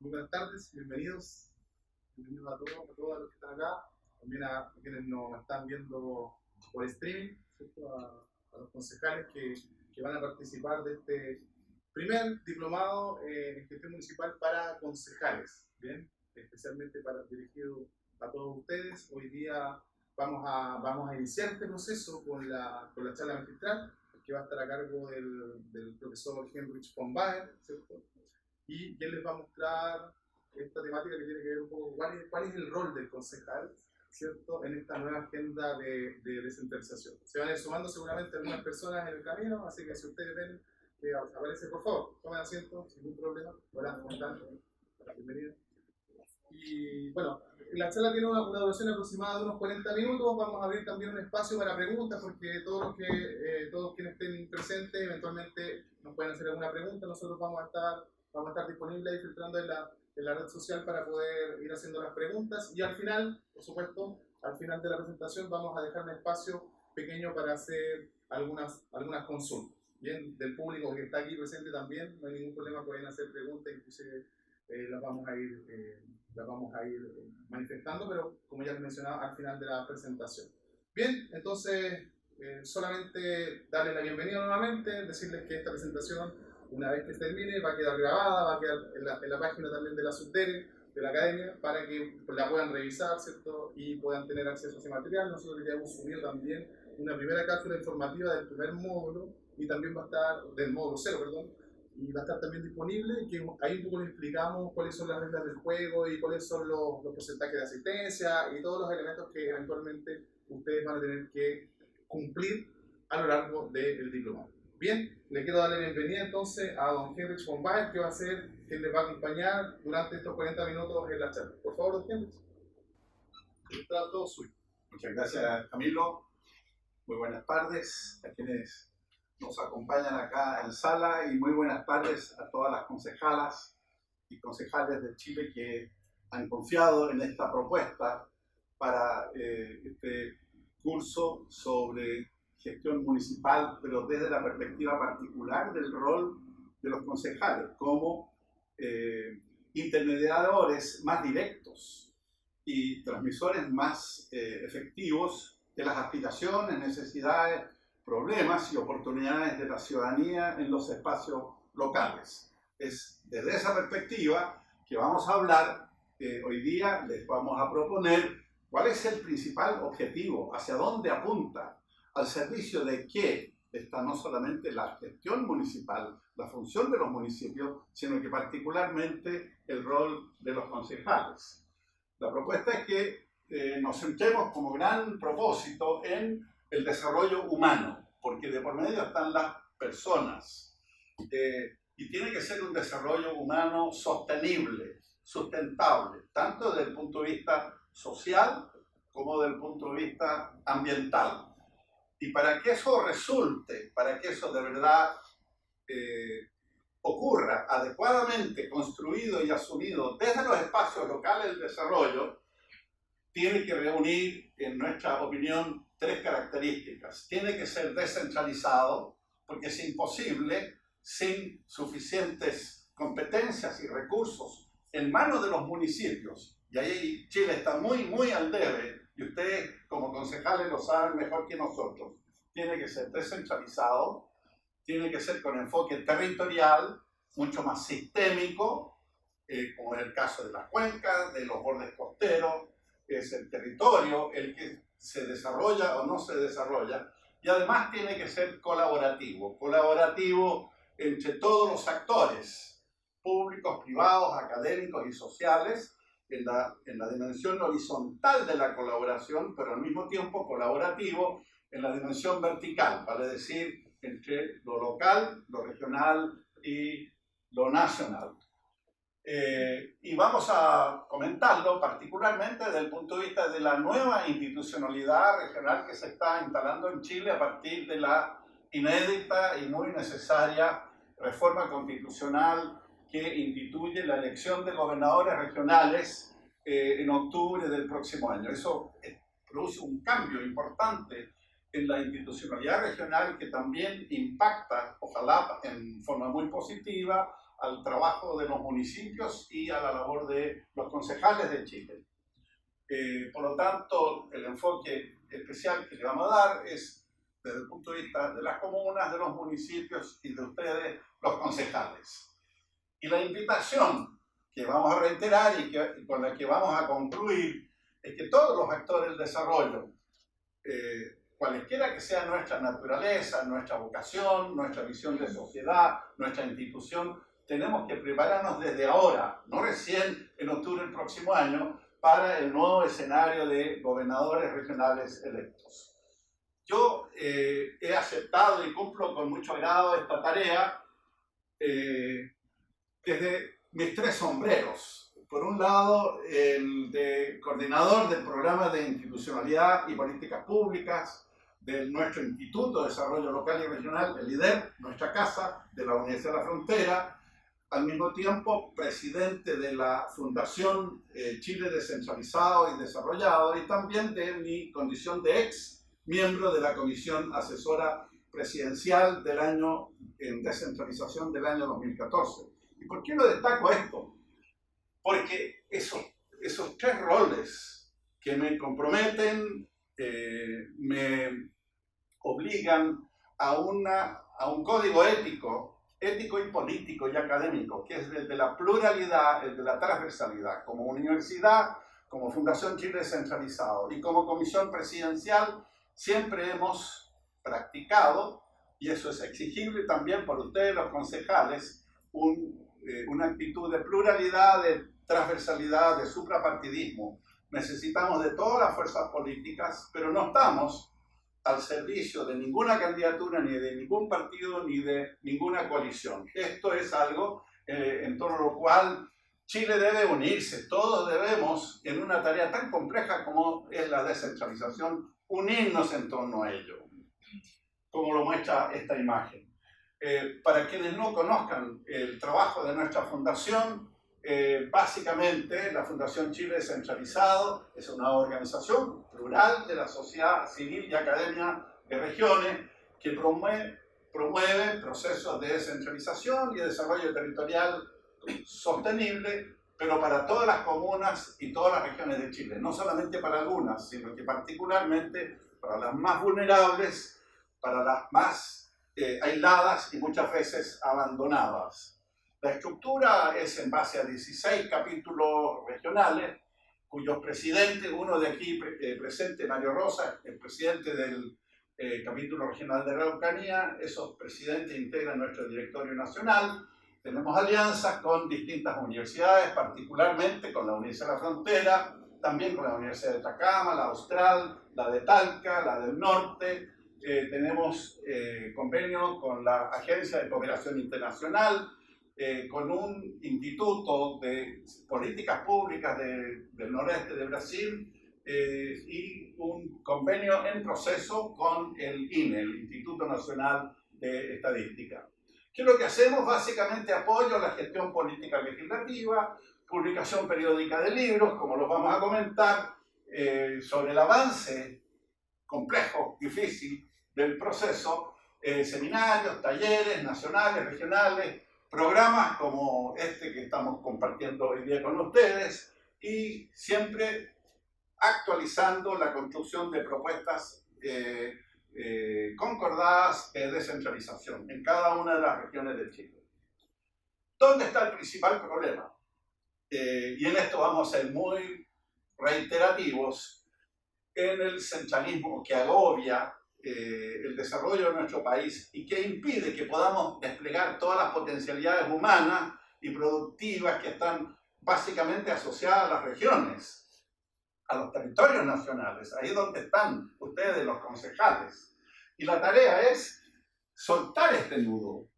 Muy buenas tardes, bienvenidos a todos los que están acá, también a quienes nos están viendo por streaming, ¿cierto? A los concejales que van a participar de este primer diplomado en gestión municipal para concejales, ¿bien? Especialmente dirigido a todos ustedes. Hoy día vamos a iniciar este proceso con la charla magistral, que va a estar a cargo del profesor Heinrich von Baer, ¿cierto? Y él les va a mostrar esta temática que tiene que ver un poco cuál es el rol del concejal, ¿cierto?, en esta nueva agenda de descentralización. Se van a ir sumando seguramente algunas personas en el camino, así que si ustedes ven que aparece, por favor, tomen asiento, sin ningún problema. Hola, ¿cómo están? Bienvenidos. Y bueno, la charla tiene una duración aproximada de unos 40 minutos. Vamos a abrir también un espacio para preguntas, porque todos quienes estén presentes eventualmente nos pueden hacer alguna pregunta. Nosotros vamos a estar disponibles ahí filtrando en la red social para poder ir haciendo las preguntas. Y al final, por supuesto, al final de la presentación vamos a dejar un espacio pequeño para hacer algunas consultas. Bien, del público que está aquí presente también, no hay ningún problema, pueden hacer preguntas, inclusive las vamos a ir manifestando, pero como ya les mencionaba, al final de la presentación. Bien, entonces solamente darles la bienvenida nuevamente, decirles que esta presentación, una vez que se termine, va a quedar grabada, va a quedar en la página también de la Subdere, de la academia, para que la puedan revisar, ¿cierto?, y puedan tener acceso a ese material. Nosotros ya hemos subido también una primera cápsula informativa del primer módulo, y también va a estar, del módulo 0, perdón, y va a estar también disponible, que ahí un poco les explicamos cuáles son las reglas del juego y cuáles son los porcentajes de asistencia y todos los elementos que eventualmente ustedes van a tener que cumplir a lo largo del diplomado. Bien, le quiero dar la bienvenida entonces a don Heinrich von Baer, que va a ser quien les va a acompañar durante estos 40 minutos en la charla. Por favor, don Heinrich. Está todo suyo. Muchas gracias, Camilo. Muy buenas tardes a quienes nos acompañan acá en sala y muy buenas tardes a todas las concejalas y concejales de Chile que han confiado en esta propuesta para este curso sobre gestión municipal, pero desde la perspectiva particular del rol de los concejales como intermediadores más directos y transmisores más efectivos de las aspiraciones, necesidades, problemas y oportunidades de la ciudadanía en los espacios locales. Es desde esa perspectiva que vamos a hablar. Hoy día les vamos a proponer cuál es el principal objetivo, hacia dónde apunta, al servicio de qué está no solamente la gestión municipal, la función de los municipios, sino que particularmente el rol de los concejales. La propuesta es que nos centremos como gran propósito en el desarrollo humano, porque de por medio están las personas. Y tiene que ser un desarrollo humano sostenible, sustentable, tanto desde el punto de vista social como desde el punto de vista ambiental. Y para que eso resulte, para que eso de verdad ocurra adecuadamente construido y asumido desde los espacios locales del desarrollo, tiene que reunir, en nuestra opinión, tres características. Tiene que ser descentralizado, porque es imposible sin suficientes competencias y recursos en manos de los municipios. Y ahí Chile está muy al debe, y ustedes como concejales lo saben mejor que nosotros. Tiene que ser descentralizado, tiene que ser con enfoque territorial, mucho más sistémico, como es el caso de las cuencas, de los bordes costeros. Es el territorio el que se desarrolla o no se desarrolla, y además tiene que ser colaborativo entre todos los actores, públicos, privados, académicos y sociales, en la dimensión horizontal de la colaboración, pero al mismo tiempo colaborativo en la dimensión vertical, vale decir, entre lo local, lo regional y lo nacional. Y vamos a comentarlo particularmente desde el punto de vista de la nueva institucionalidad regional que se está instalando en Chile a partir de la inédita y muy necesaria reforma constitucional que instituye la elección de gobernadores regionales en octubre del próximo año. Eso produce un cambio importante en la institucionalidad regional que también impacta, ojalá en forma muy positiva, al trabajo de los municipios y a la labor de los concejales de Chile. Por lo tanto, el enfoque especial que le vamos a dar es desde el punto de vista de las comunas, de los municipios y de ustedes, los concejales. Y la invitación que vamos a reiterar y con la que vamos a concluir es que todos los actores del desarrollo, cualesquiera que sea nuestra naturaleza, nuestra vocación, nuestra visión de sociedad, nuestra institución, tenemos que prepararnos desde ahora, no recién en octubre del próximo año, para el nuevo escenario de gobernadores regionales electos. Yo he aceptado y cumplo con mucho agrado esta tarea desde mis tres sombreros. Por un lado, el de coordinador del programa de institucionalidad y políticas públicas de nuestro Instituto de Desarrollo Local y Regional, el IDER, nuestra casa, de la Universidad de la Frontera, al mismo tiempo presidente de la Fundación Chile Descentralizado y Desarrollado, y también de mi condición de ex miembro de la Comisión Asesora Presidencial del año en descentralización del año 2014. ¿Y por qué lo destaco esto? Porque esos tres roles que me comprometen, me obligan a un código ético y político y académico, que es el de la pluralidad, el de la transversalidad, como universidad, como Fundación Chile Descentralizado y como Comisión Presidencial. Siempre hemos practicado, y eso es exigible también por ustedes los concejales, una actitud de pluralidad, de transversalidad, de suprapartidismo. Necesitamos de todas las fuerzas políticas, pero no estamos al servicio de ninguna candidatura, ni de ningún partido, ni de ninguna coalición. Esto es algo en torno a lo cual Chile debe unirse. Todos debemos, en una tarea tan compleja como es la descentralización, unirnos en torno a ello, como lo muestra esta imagen. Para quienes no conozcan el trabajo de nuestra fundación, básicamente la Fundación Chile Descentralizado es una organización plural de la sociedad civil y academia de regiones que promueve procesos de descentralización y desarrollo territorial sostenible, pero para todas las comunas y todas las regiones de Chile, no solamente para algunas, sino que particularmente para las más vulnerables, para las más aisladas y muchas veces abandonadas. La estructura es en base a 16 capítulos regionales, cuyos presidentes, uno de aquí presente, Mario Rosa, el presidente del capítulo regional de Araucanía, esos presidentes integran nuestro directorio nacional. Tenemos alianzas con distintas universidades, particularmente con la Universidad de la Frontera, también con la Universidad de Atacama, la Austral, la de Talca, la del Norte. Tenemos convenio con la Agencia de Cooperación Internacional, con un instituto de políticas públicas del noreste de Brasil y un convenio en proceso con el INE, el Instituto Nacional de Estadística. ¿Qué es lo que hacemos? Básicamente apoyo a la gestión política legislativa, publicación periódica de libros, como los vamos a comentar, sobre el avance complejo, difícil del proceso, seminarios, talleres nacionales, regionales, programas como este que estamos compartiendo hoy día con ustedes y siempre actualizando la construcción de propuestas concordadas de descentralización en cada una de las regiones de Chile. ¿Dónde está el principal problema? Y en esto vamos a ser muy reiterativos en el centralismo que agobia el desarrollo de nuestro país y que impide que podamos desplegar todas las potencialidades humanas y productivas que están básicamente asociadas a las regiones, a los territorios nacionales, ahí donde están ustedes los concejales. Y la tarea es soltar este nudo,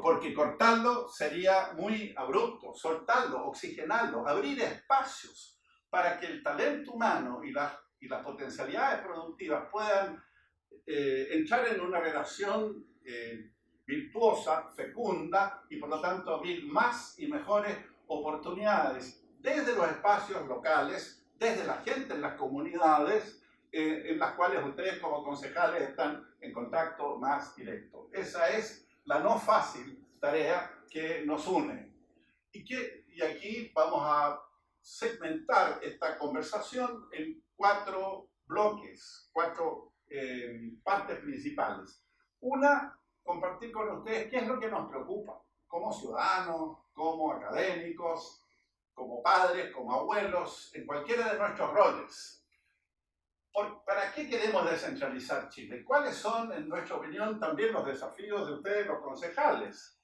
porque cortarlo sería muy abrupto, soltarlo, oxigenarlo, abrir espacios para que el talento humano y las potencialidades productivas puedan entrar en una relación virtuosa, fecunda, y por lo tanto abrir más y mejores oportunidades desde los espacios locales, desde la gente en las comunidades, en las cuales ustedes como concejales están en contacto más directo. Esa es la no fácil tarea que nos une. Y aquí vamos a segmentar esta conversación en 4 bloques, 4 partes principales. Una, compartir con ustedes qué es lo que nos preocupa como ciudadanos, como académicos, como padres, como abuelos, en cualquiera de nuestros roles. ¿Para qué queremos descentralizar Chile? ¿Cuáles son, en nuestra opinión, también los desafíos de ustedes, los concejales?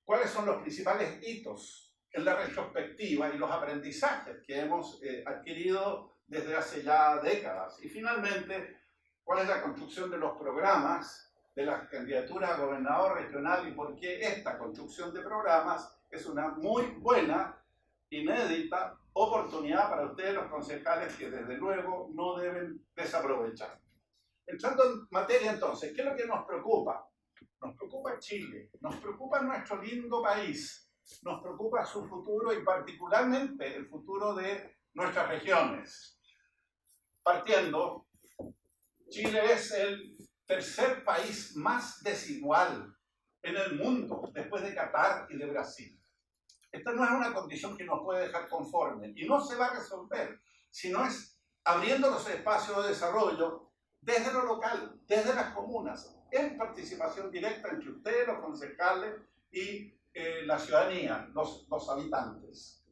¿Cuáles son los principales hitos en la retrospectiva y los aprendizajes que hemos adquirido desde hace ya décadas? Y finalmente, ¿cuál es la construcción de los programas de las candidaturas a gobernador regional y por qué esta construcción de programas es una muy buena, inédita oportunidad para ustedes, los concejales, que desde luego no deben desaprovechar? Entrando en materia entonces, ¿qué es lo que nos preocupa? Nos preocupa Chile, nos preocupa nuestro lindo país, nos preocupa su futuro y particularmente el futuro de nuestras regiones. Partiendo, Chile es el tercer país más desigual en el mundo, después de Qatar y de Brasil. Esta no es una condición que nos puede dejar conforme y no se va a resolver, sino es abriendo los espacios de desarrollo desde lo local, desde las comunas, en participación directa entre ustedes, los concejales, y la ciudadanía, los habitantes.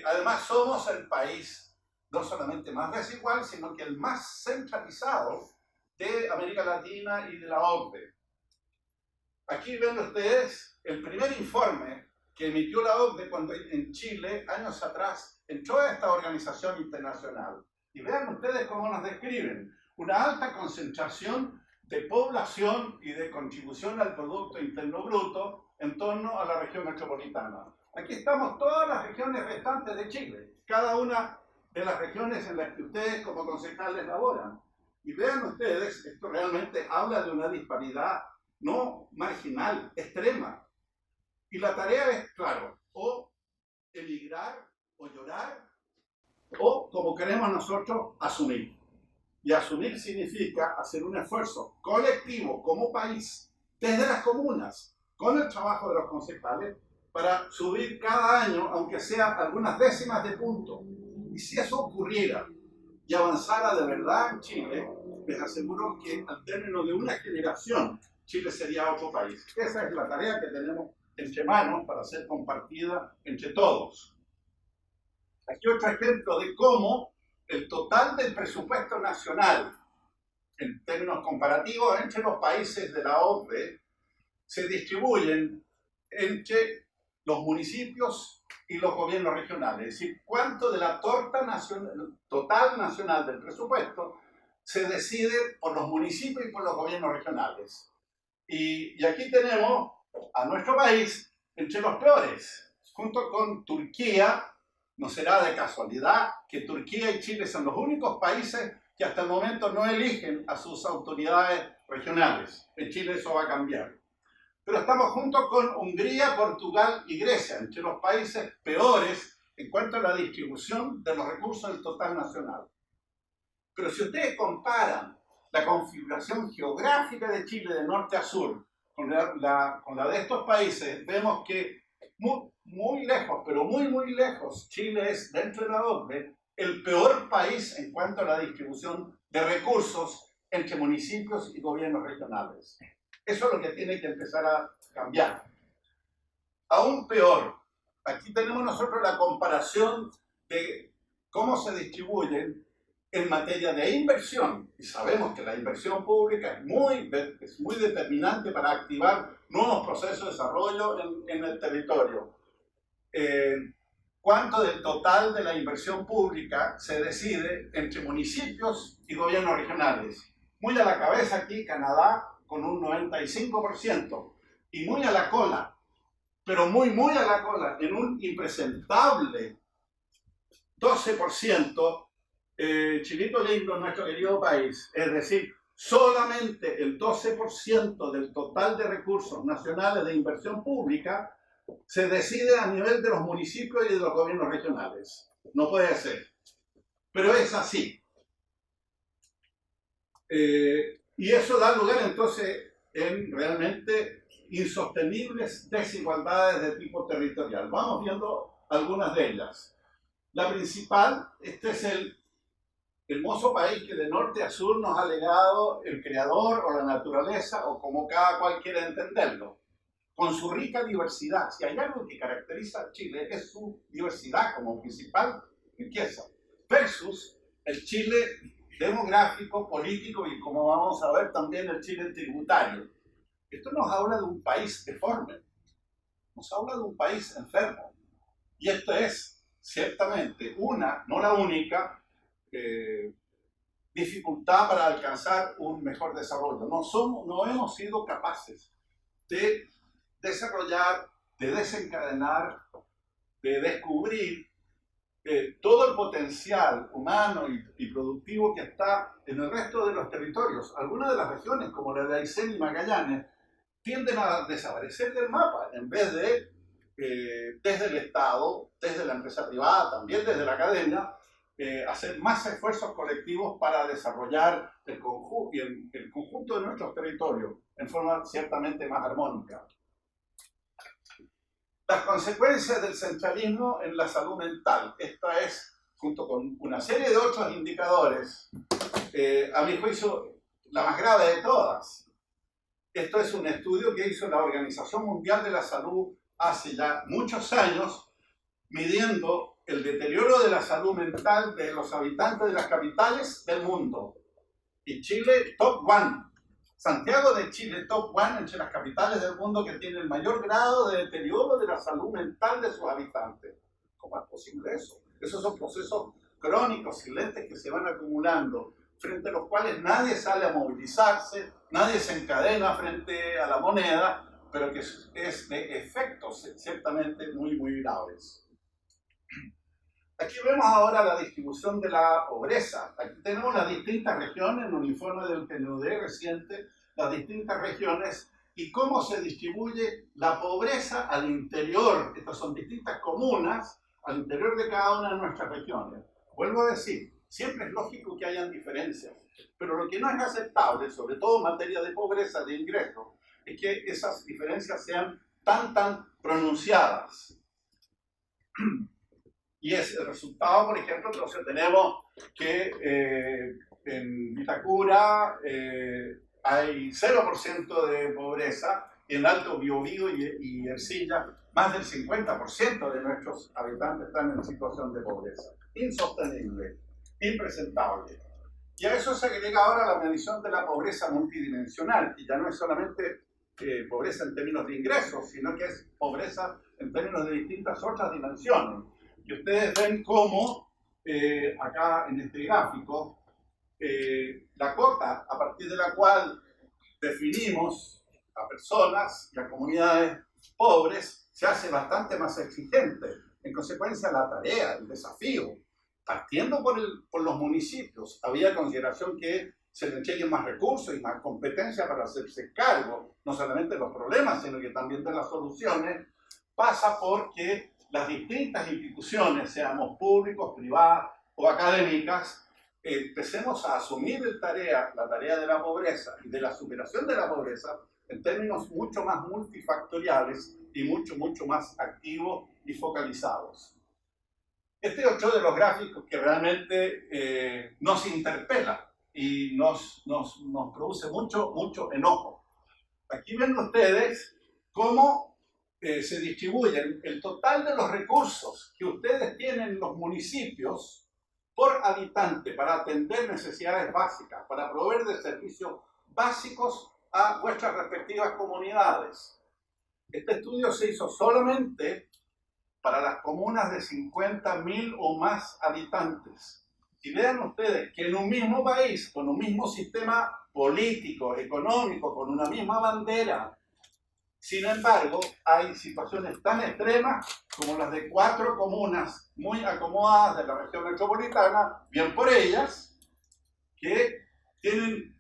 Además, somos el país no solamente más desigual, sino que el más centralizado de América Latina y de la OCDE. Aquí ven ustedes el primer informe que emitió la OCDE cuando en Chile, años atrás, entró a esta organización internacional. Y vean ustedes cómo nos describen una alta concentración de población y de contribución al Producto Interno Bruto en torno a la región metropolitana. Aquí estamos todas las regiones restantes de Chile, cada una de las regiones en las que ustedes como concejales laboran. Y vean ustedes, esto realmente habla de una disparidad no marginal, extrema. Y la tarea es, claro, o emigrar, o llorar, o, como queremos nosotros, asumir. Y asumir significa hacer un esfuerzo colectivo como país, desde las comunas, con el trabajo de los concejales, para subir cada año, aunque sea algunas décimas de punto. Y si eso ocurriera y avanzara de verdad en Chile, les aseguro que al término de una generación, Chile sería otro país. Esa es la tarea que tenemos entre manos para ser compartida entre todos. Aquí otro ejemplo de cómo el total del presupuesto nacional, en términos comparativos entre los países de la OCDE, se distribuyen entre los municipios y los gobiernos regionales. Es decir, cuánto de la torta total nacional del presupuesto se decide por los municipios y por los gobiernos regionales. Y aquí tenemos a nuestro país entre los peores, junto con Turquía. No será de casualidad que Turquía y Chile son los únicos países que hasta el momento no eligen a sus autoridades regionales. En Chile eso va a cambiar. Pero estamos junto con Hungría, Portugal y Grecia, entre los países peores en cuanto a la distribución de los recursos del total nacional. Pero si ustedes comparan la configuración geográfica de Chile de norte a sur con la de estos países, vemos que muy lejos, pero muy lejos, Chile es, dentro de la OCDE, el peor país en cuanto a la distribución de recursos entre municipios y gobiernos regionales. Eso es lo que tiene que empezar a cambiar. Aún peor, aquí tenemos nosotros la comparación de cómo se distribuyen en materia de inversión. Y sabemos que la inversión pública es muy determinante para activar nuevos procesos de desarrollo en el territorio. ¿Cuánto del total de la inversión pública se decide entre municipios y gobiernos regionales? Muy a la cabeza aquí Canadá con un 95% y muy a la cola, pero muy a la cola, en un impresentable 12%, Chilito lindo, nuestro querido país. Es decir, solamente el 12% del total de recursos nacionales de inversión pública se decide a nivel de los municipios y de los gobiernos regionales. No puede ser. Pero es así. Y eso da lugar entonces en realmente insostenibles desigualdades de tipo territorial. Vamos viendo algunas de ellas. La principal, este es el hermoso país que de norte a sur nos ha legado el creador o la naturaleza, o como cada cual quiera entenderlo, con su rica diversidad. Si hay algo que caracteriza a Chile es su diversidad como principal riqueza, versus el Chile demográfico, político y, como vamos a ver, también el Chile tributario. Esto nos habla de un país deforme, nos habla de un país enfermo. Y esto es ciertamente una, no la única, dificultad para alcanzar un mejor desarrollo. No hemos sido capaces de desarrollar, de desencadenar, de descubrir todo el potencial humano y productivo que está en el resto de los territorios. Algunas de las regiones, como la de Aysén y Magallanes, tienden a desaparecer del mapa, en vez de, desde el Estado, desde la empresa privada, también desde la academia, hacer más esfuerzos colectivos para desarrollar el conjunto de nuestros territorios en forma ciertamente más armónica. Las consecuencias del centralismo en la salud mental. Esta es, junto con una serie de otros indicadores, a mi juicio, la más grave de todas. Esto es un estudio que hizo la Organización Mundial de la Salud hace ya muchos años, midiendo el deterioro de la salud mental de los habitantes de las capitales del mundo. Y Chile, top 1. Santiago de Chile, top 1 entre las capitales del mundo que tiene el mayor grado de deterioro de la salud mental de sus habitantes. ¿Cómo es posible eso? Esos son procesos crónicos, silentes, que se van acumulando, frente a los cuales nadie sale a movilizarse, nadie se encadena frente a la moneda, pero que es de efectos ciertamente muy, muy graves. Aquí vemos ahora la distribución de la pobreza. Aquí tenemos las distintas regiones, en un informe del PNUD reciente, las distintas regiones y cómo se distribuye la pobreza al interior. Estas son distintas comunas al interior de cada una de nuestras regiones. Vuelvo a decir, siempre es lógico que hayan diferencias, pero lo que no es aceptable, sobre todo en materia de pobreza, de ingresos, es que esas diferencias sean tan pronunciadas. Y es el resultado, por ejemplo, entonces tenemos que en Vitacura hay 0% de pobreza, y en Alto Biobío y Ercilla más del 50% de nuestros habitantes están en situación de pobreza. Insostenible, impresentable. Y a eso se agrega ahora la medición de la pobreza multidimensional, que ya no es solamente pobreza en términos de ingresos, sino que es pobreza en términos de distintas otras dimensiones. Y ustedes ven cómo, acá en este gráfico, la cota a partir de la cual definimos a personas y a comunidades pobres se hace bastante más exigente. En consecuencia, la tarea, el desafío, partiendo por los municipios, había consideración que se le entreguen más recursos y más competencia para hacerse cargo, no solamente de los problemas, sino que también de las soluciones, pasa porque las distintas instituciones, seamos públicos, privadas o académicas, empecemos a asumir la tarea de la pobreza y de la superación de la pobreza en términos mucho más multifactoriales y mucho más activos y focalizados. Este es otro de los gráficos que realmente nos interpela y nos produce mucho enojo. Aquí ven ustedes cómo se distribuyen el total de los recursos que ustedes tienen en los municipios por habitante para atender necesidades básicas, para proveer de servicios básicos a vuestras respectivas comunidades. Este estudio se hizo solamente para las comunas de 50.000 o más habitantes. Y vean ustedes que en un mismo país, con un mismo sistema político, económico, con una misma bandera, sin embargo, hay situaciones tan extremas como las de 4 comunas muy acomodadas de la región metropolitana, bien por ellas, que tienen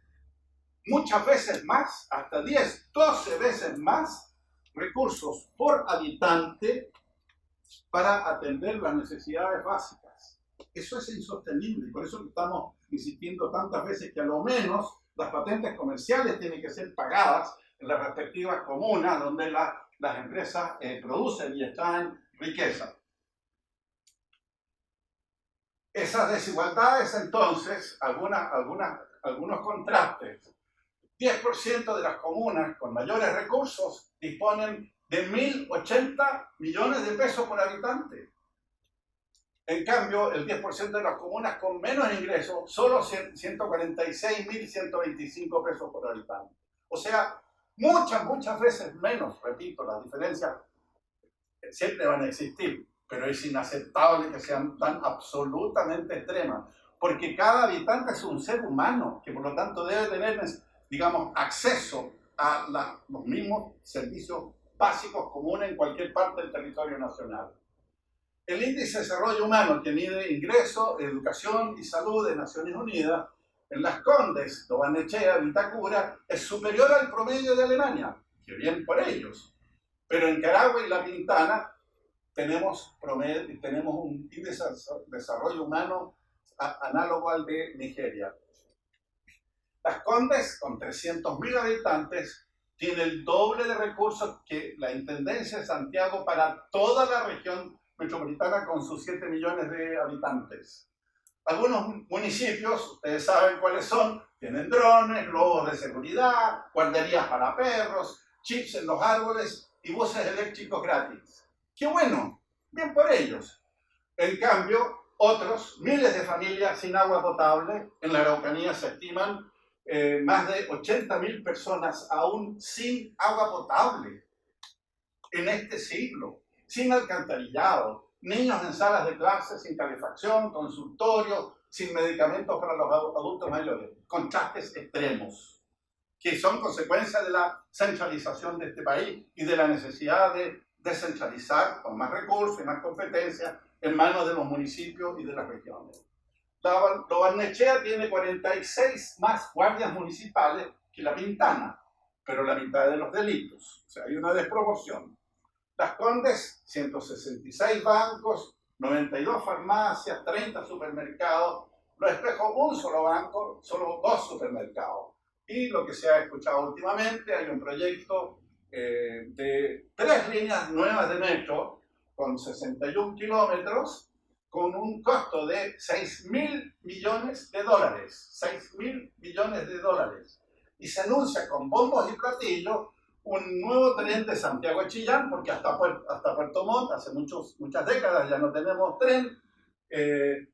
muchas veces más, hasta 10, 12 veces más recursos por habitante para atender las necesidades básicas. Eso es insostenible y por eso estamos insistiendo tantas veces que a lo menos las patentes comerciales tienen que ser pagadas en las respectivas comunas donde las empresas producen y extraen riqueza. Esas desigualdades, entonces, algunos contrastes. 10% de las comunas con mayores recursos disponen de 1.080 millones de pesos por habitante. En cambio, el 10% de las comunas con menos ingresos, solo 146.125 pesos por habitante. O sea, muchas veces menos, repito, las diferencias siempre van a existir, pero es inaceptable que sean tan absolutamente extremas, porque cada habitante es un ser humano, que por lo tanto debe tener, digamos, acceso a los mismos servicios básicos comunes en cualquier parte del territorio nacional. El Índice de Desarrollo Humano, que mide ingreso, educación y salud de Naciones Unidas, en Las Condes, Lo Barnechea, Vitacura, es superior al promedio de Alemania, que bien por ellos. Pero en Carahue y La Pintana tenemos un índice de desarrollo humano análogo al de Nigeria. Las Condes, con 300.000 habitantes, tiene el doble de recursos que la Intendencia de Santiago para toda la región metropolitana con sus 7 millones de habitantes. Algunos municipios, ustedes saben cuáles son, tienen drones, globos de seguridad, guarderías para perros, chips en los árboles y buses eléctricos gratis. ¡Qué bueno! Bien por ellos. En cambio, otros, miles de familias sin agua potable, en la Araucanía se estiman más de 80.000 personas aún sin agua potable en este siglo, sin alcantarillado, niños en salas de clases sin calefacción, consultorios, sin medicamentos para los adultos mayores. Contrastes extremos, que son consecuencia de la centralización de este país y de la necesidad de descentralizar con más recursos y más competencias en manos de los municipios y de las regiones. Lo Barnechea tiene 46 más guardias municipales que La Pintana, pero la mitad de los delitos. O sea, hay una desproporción. Las Condes, 166 bancos, 92 farmacias, 30 supermercados. Los Espejos, un solo banco, solo 2 supermercados. Y lo que se ha escuchado últimamente, hay un proyecto de 3 líneas nuevas de metro con 61 kilómetros, con un costo de 6.000 millones de dólares. 6.000 millones de dólares. Y se anuncia con bombos y platillos un nuevo tren de Santiago a Chillán, porque hasta Puerto Montt, hace muchas décadas ya no tenemos tren, que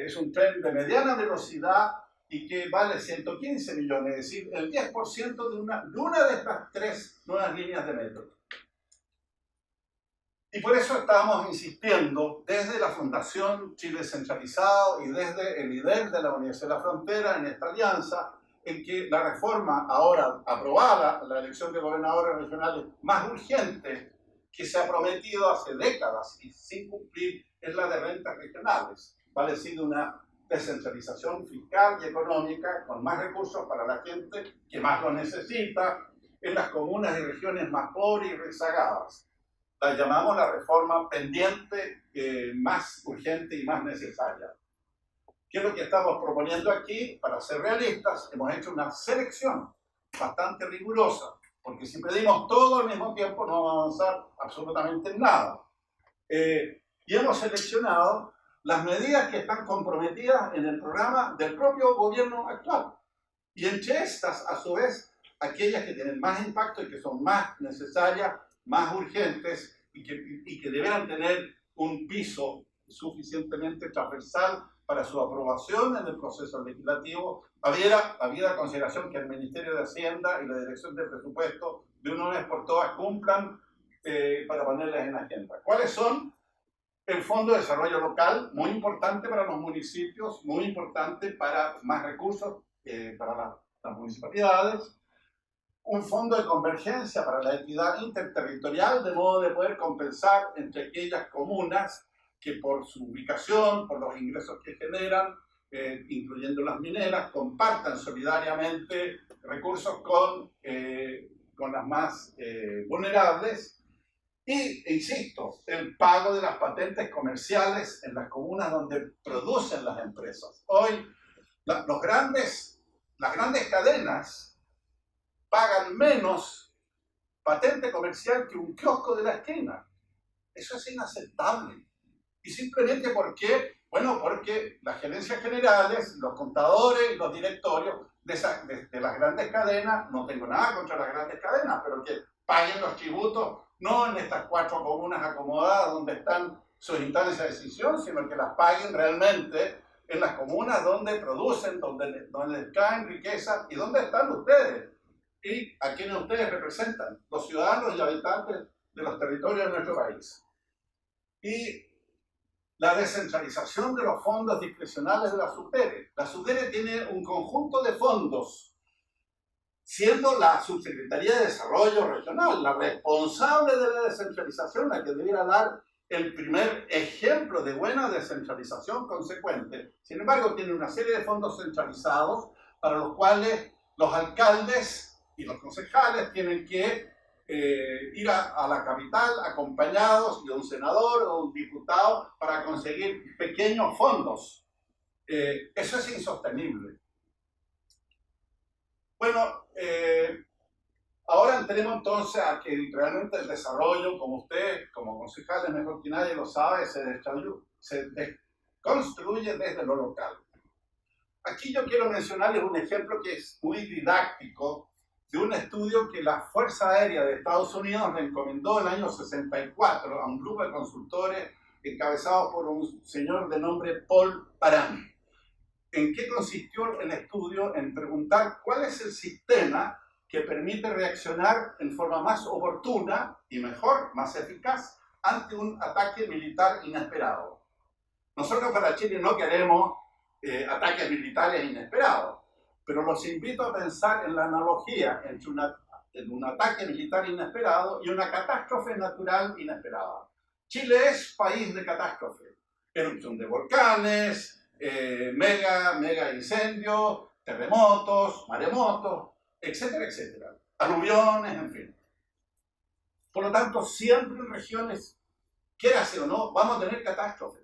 es un tren de mediana velocidad y que vale 115 millones, es decir, el 10% de una de estas 3 nuevas líneas de metro. Y por eso estamos insistiendo desde la Fundación Chile Centralizado y desde el IDEL de la Universidad de la Frontera en esta alianza, en que la reforma ahora aprobada, la elección de gobernadores regionales más urgente que se ha prometido hace décadas y sin cumplir, es la de rentas regionales. Va a decir una descentralización fiscal y económica con más recursos para la gente que más lo necesita en las comunas y regiones más pobres y rezagadas. La llamamos la reforma pendiente, más urgente y más necesaria. ¿Qué es lo que estamos proponiendo aquí? Para ser realistas, hemos hecho una selección bastante rigurosa, porque si pedimos todo al mismo tiempo no vamos a avanzar absolutamente en nada. Y hemos seleccionado las medidas que están comprometidas en el programa del propio gobierno actual. Y entre estas, a su vez, aquellas que tienen más impacto y que son más necesarias, más urgentes y que deberán tener un piso suficientemente transversal para su aprobación en el proceso legislativo, habida consideración que el Ministerio de Hacienda y la Dirección de Presupuesto de una vez por todas cumplan para ponerlas en agenda. ¿Cuáles son? El Fondo de Desarrollo Local, muy importante para los municipios, muy importante para más recursos para las municipalidades. Un fondo de convergencia para la equidad interterritorial, de modo de poder compensar entre aquellas comunas que por su ubicación, por los ingresos que generan, incluyendo las mineras, compartan solidariamente recursos con las más vulnerables. Y, insisto, el pago de las patentes comerciales en las comunas donde producen las empresas. Hoy, las grandes cadenas pagan menos patente comercial que un kiosco de la esquina. Eso es inaceptable. Y simplemente porque, bueno, porque las gerencias generales, los contadores y los directorios de las grandes cadenas, no tengo nada contra las grandes cadenas, pero que paguen los tributos no en estas 4 comunas acomodadas donde están sus instancias de decisión, sino que las paguen realmente en las comunas donde producen, donde caen riqueza y donde están ustedes y a quienes ustedes representan, los ciudadanos y habitantes de los territorios de nuestro país. Y la descentralización de los fondos discrecionales de la SUDERE. La SUDERE tiene un conjunto de fondos, siendo la Subsecretaría de Desarrollo Regional la responsable de la descentralización, la que debiera dar el primer ejemplo de buena descentralización consecuente. Sin embargo, tiene una serie de fondos centralizados para los cuales los alcaldes y los concejales tienen que ir a la capital acompañados de un senador o un diputado para conseguir pequeños fondos. Eso es insostenible. Bueno, ahora entremos entonces a que realmente el desarrollo, como ustedes, como concejales, mejor que nadie lo sabe, se construye desde lo local. Aquí yo quiero mencionarles un ejemplo que es muy didáctico de un estudio que la Fuerza Aérea de Estados Unidos le encomendó en el año 64 a un grupo de consultores encabezados por un señor de nombre Paul Parán. ¿En qué consistió el estudio? En preguntar cuál es el sistema que permite reaccionar en forma más oportuna y mejor, más eficaz, ante un ataque militar inesperado. Nosotros para Chile no queremos ataques militares inesperados, pero los invito a pensar en la analogía entre un ataque militar inesperado y una catástrofe natural inesperada. Chile es país de catástrofe, erupción de volcanes, mega incendios, terremotos, maremotos, etcétera, etcétera, aluviones, en fin. Por lo tanto, siempre en regiones, quieras o no, vamos a tener catástrofes.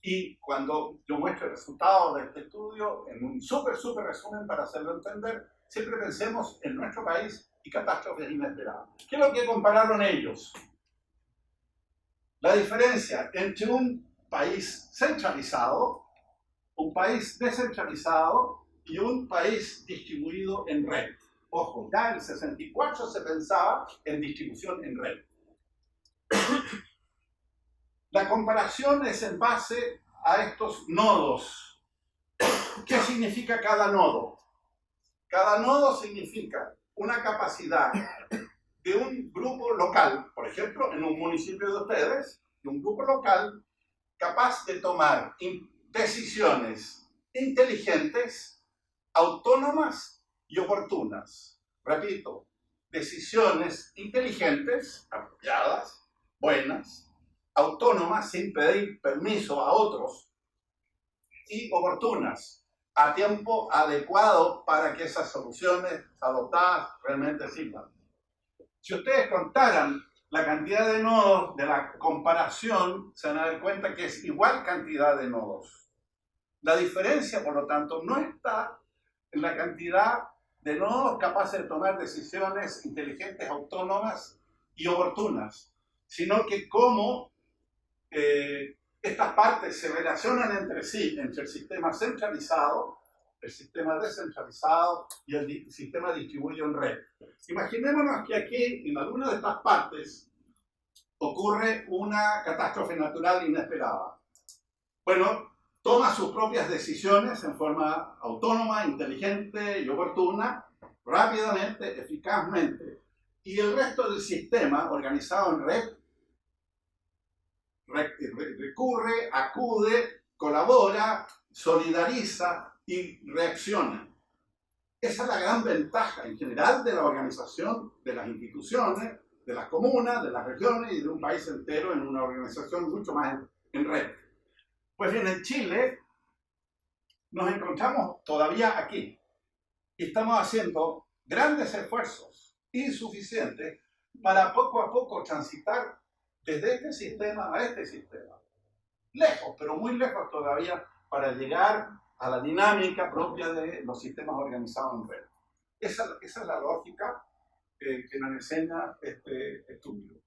Y cuando yo muestro el resultado de este estudio, en un súper resumen para hacerlo entender, siempre pensemos en nuestro país y catástrofes inesperadas. ¿Qué es lo que compararon ellos? La diferencia entre un país centralizado, un país descentralizado y un país distribuido en red. Ojo, ya en el 64 se pensaba en distribución en red. La comparación es en base a estos nodos. ¿Qué significa cada nodo? Cada nodo significa una capacidad de un grupo local, por ejemplo, en un municipio de ustedes, de un grupo local capaz de tomar decisiones inteligentes, autónomas y oportunas. Repito, decisiones inteligentes, apropiadas, buenas, autónomas sin pedir permiso a otros y oportunas, a tiempo adecuado para que esas soluciones adoptadas realmente sirvan. Si ustedes contaran la cantidad de nodos de la comparación, se van a dar cuenta que es igual cantidad de nodos. La diferencia, por lo tanto, no está en la cantidad de nodos capaces de tomar decisiones inteligentes, autónomas y oportunas, sino que cómo estas partes se relacionan entre sí, entre el sistema centralizado, el sistema descentralizado y el sistema distribuido en red. Imaginémonos que aquí, en alguna de estas partes, ocurre una catástrofe natural inesperada. Bueno, toma sus propias decisiones en forma autónoma, inteligente y oportuna, rápidamente, eficazmente. Y el resto del sistema, organizado en red, recurre, acude, colabora, solidariza y reacciona. Esa es la gran ventaja en general de la organización de las instituciones, de las comunas, de las regiones y de un país entero en una organización mucho más en red. Pues bien, en Chile nos encontramos todavía aquí y estamos haciendo grandes esfuerzos insuficientes para poco a poco transitar desde este sistema a este sistema. Lejos, pero muy lejos todavía para llegar a la dinámica propia de los sistemas organizados en red. Esa es la lógica que nos enseña este estudio.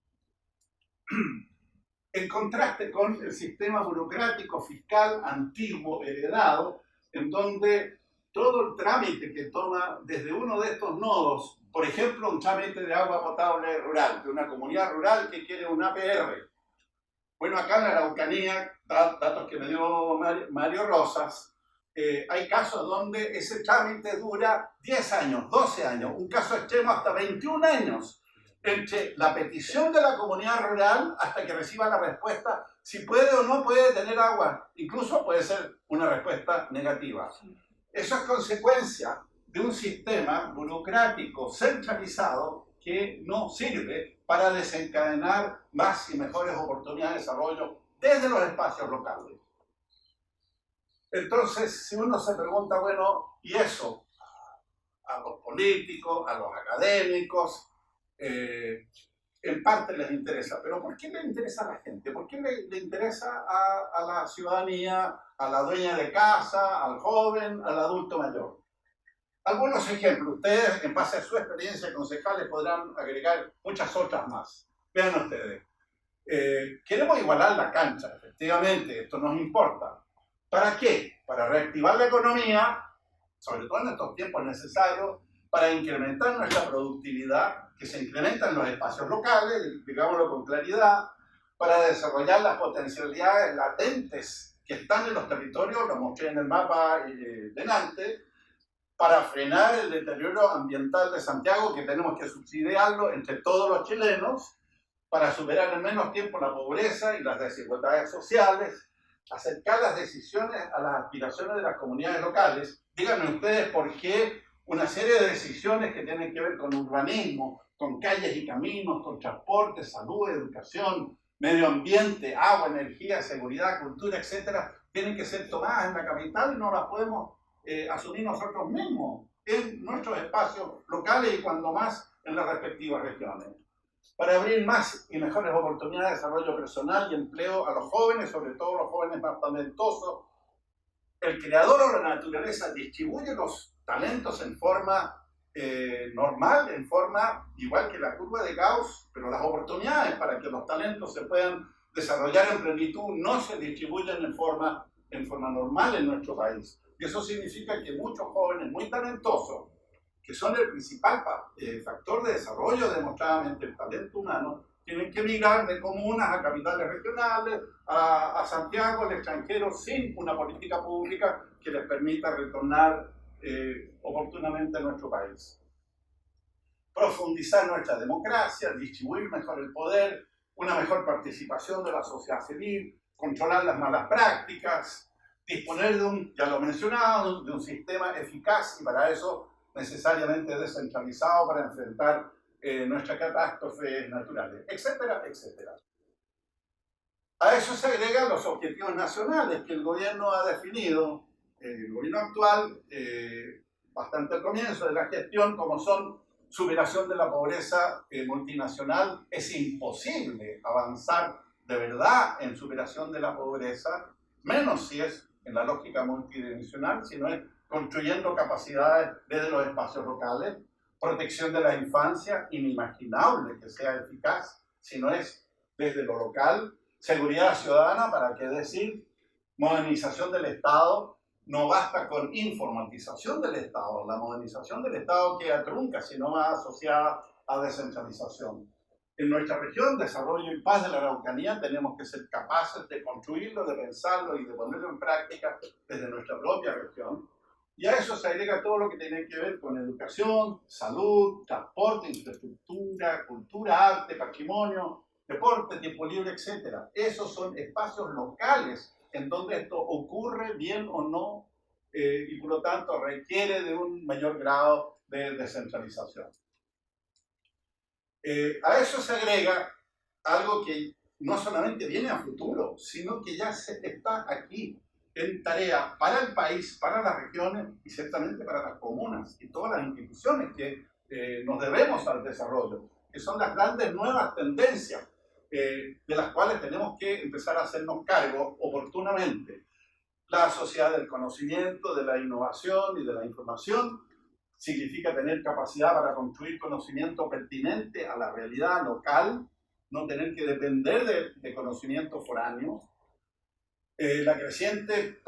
En contraste con el sistema burocrático fiscal antiguo, heredado, en donde todo el trámite que toma desde uno de estos nodos, por ejemplo, un trámite de agua potable rural, de una comunidad rural que quiere un APR. Bueno, acá en la Araucanía, datos que me dio Mario Rosas, hay casos donde ese trámite dura 10 años, 12 años, un caso extremo hasta 21 años, entre la petición de la comunidad rural hasta que reciba la respuesta si puede o no puede tener agua. Incluso puede ser una respuesta negativa. Eso es consecuencia de un sistema burocrático centralizado que no sirve para desencadenar más y mejores oportunidades de desarrollo desde los espacios locales. Entonces, si uno se pregunta, bueno, ¿y eso? A los políticos, a los académicos, en parte les interesa, pero ¿por qué le interesa a la gente? ¿Por qué le interesa a la ciudadanía, a la dueña de casa, al joven, al adulto mayor? Algunos ejemplos, ustedes en base a su experiencia concejales podrán agregar muchas otras más. Vean ustedes, queremos igualar la cancha, efectivamente, esto nos importa. ¿Para qué? Para reactivar la economía, sobre todo en estos tiempos necesarios, para incrementar nuestra productividad, que se incrementa en los espacios locales, digámoslo con claridad, para desarrollar las potencialidades latentes que están en los territorios, lo mostré en el mapa delante, para frenar el deterioro ambiental de Santiago, que tenemos que subsidiarlo entre todos los chilenos, para superar en menos tiempo la pobreza y las desigualdades sociales, acercar las decisiones a las aspiraciones de las comunidades locales. Díganme ustedes por qué una serie de decisiones que tienen que ver con urbanismo, con calles y caminos, con transporte, salud, educación, medio ambiente, agua, energía, seguridad, cultura, etcétera, tienen que ser tomadas en la capital y no las podemos asumir nosotros mismos en nuestros espacios locales y cuando más en las respectivas regiones. Para abrir más y mejores oportunidades de desarrollo personal y empleo a los jóvenes, sobre todo los jóvenes más talentosos, el creador o la naturaleza distribuye los talentos en forma normal, en forma igual que la curva de Gauss, pero las oportunidades para que los talentos se puedan desarrollar en plenitud no se distribuyen en forma normal en nuestro país. Y eso significa que muchos jóvenes muy talentosos, que son el principal factor de desarrollo demostradamente el talento humano, tienen que migrar de comunas a capitales regionales, a Santiago, al extranjero, sin una política pública que les permita retornar oportunamente a nuestro país. Profundizar nuestra democracia, distribuir mejor el poder, una mejor participación de la sociedad civil, controlar las malas prácticas, disponer de un, ya lo he mencionado, de un sistema eficaz y para eso necesariamente descentralizado para enfrentar nuestras catástrofes naturales, etcétera, etcétera. A eso se agregan los objetivos nacionales que el gobierno ha definido, el gobierno actual, bastante al comienzo de la gestión, como son superación de la pobreza multinacional. Es imposible avanzar de verdad en superación de la pobreza, menos si es en la lógica multidimensional, sino es construyendo capacidades desde los espacios locales, protección de la infancia, inimaginable que sea eficaz si no es desde lo local, seguridad ciudadana, para qué decir, modernización del Estado, no basta con informatización del Estado, la modernización del Estado queda trunca si no va asociada a descentralización. En nuestra región, Desarrollo y Paz de la Araucanía, tenemos que ser capaces de construirlo, de pensarlo y de ponerlo en práctica desde nuestra propia región. Y a eso se agrega todo lo que tiene que ver con educación, salud, transporte, infraestructura, cultura, arte, patrimonio, deporte, tiempo libre, etc. Esos son espacios locales en donde esto ocurre bien o no y por lo tanto requiere de un mayor grado de descentralización. A eso se agrega algo que no solamente viene a futuro, sino que ya está aquí en tarea para el país, para las regiones y ciertamente para las comunas y todas las instituciones que nos debemos al desarrollo, que son las grandes nuevas tendencias de las cuales tenemos que empezar a hacernos cargo oportunamente. La sociedad del conocimiento, de la innovación y de la información, significa tener capacidad para construir conocimiento pertinente a la realidad local, no tener que depender de conocimientos foráneos. La creciente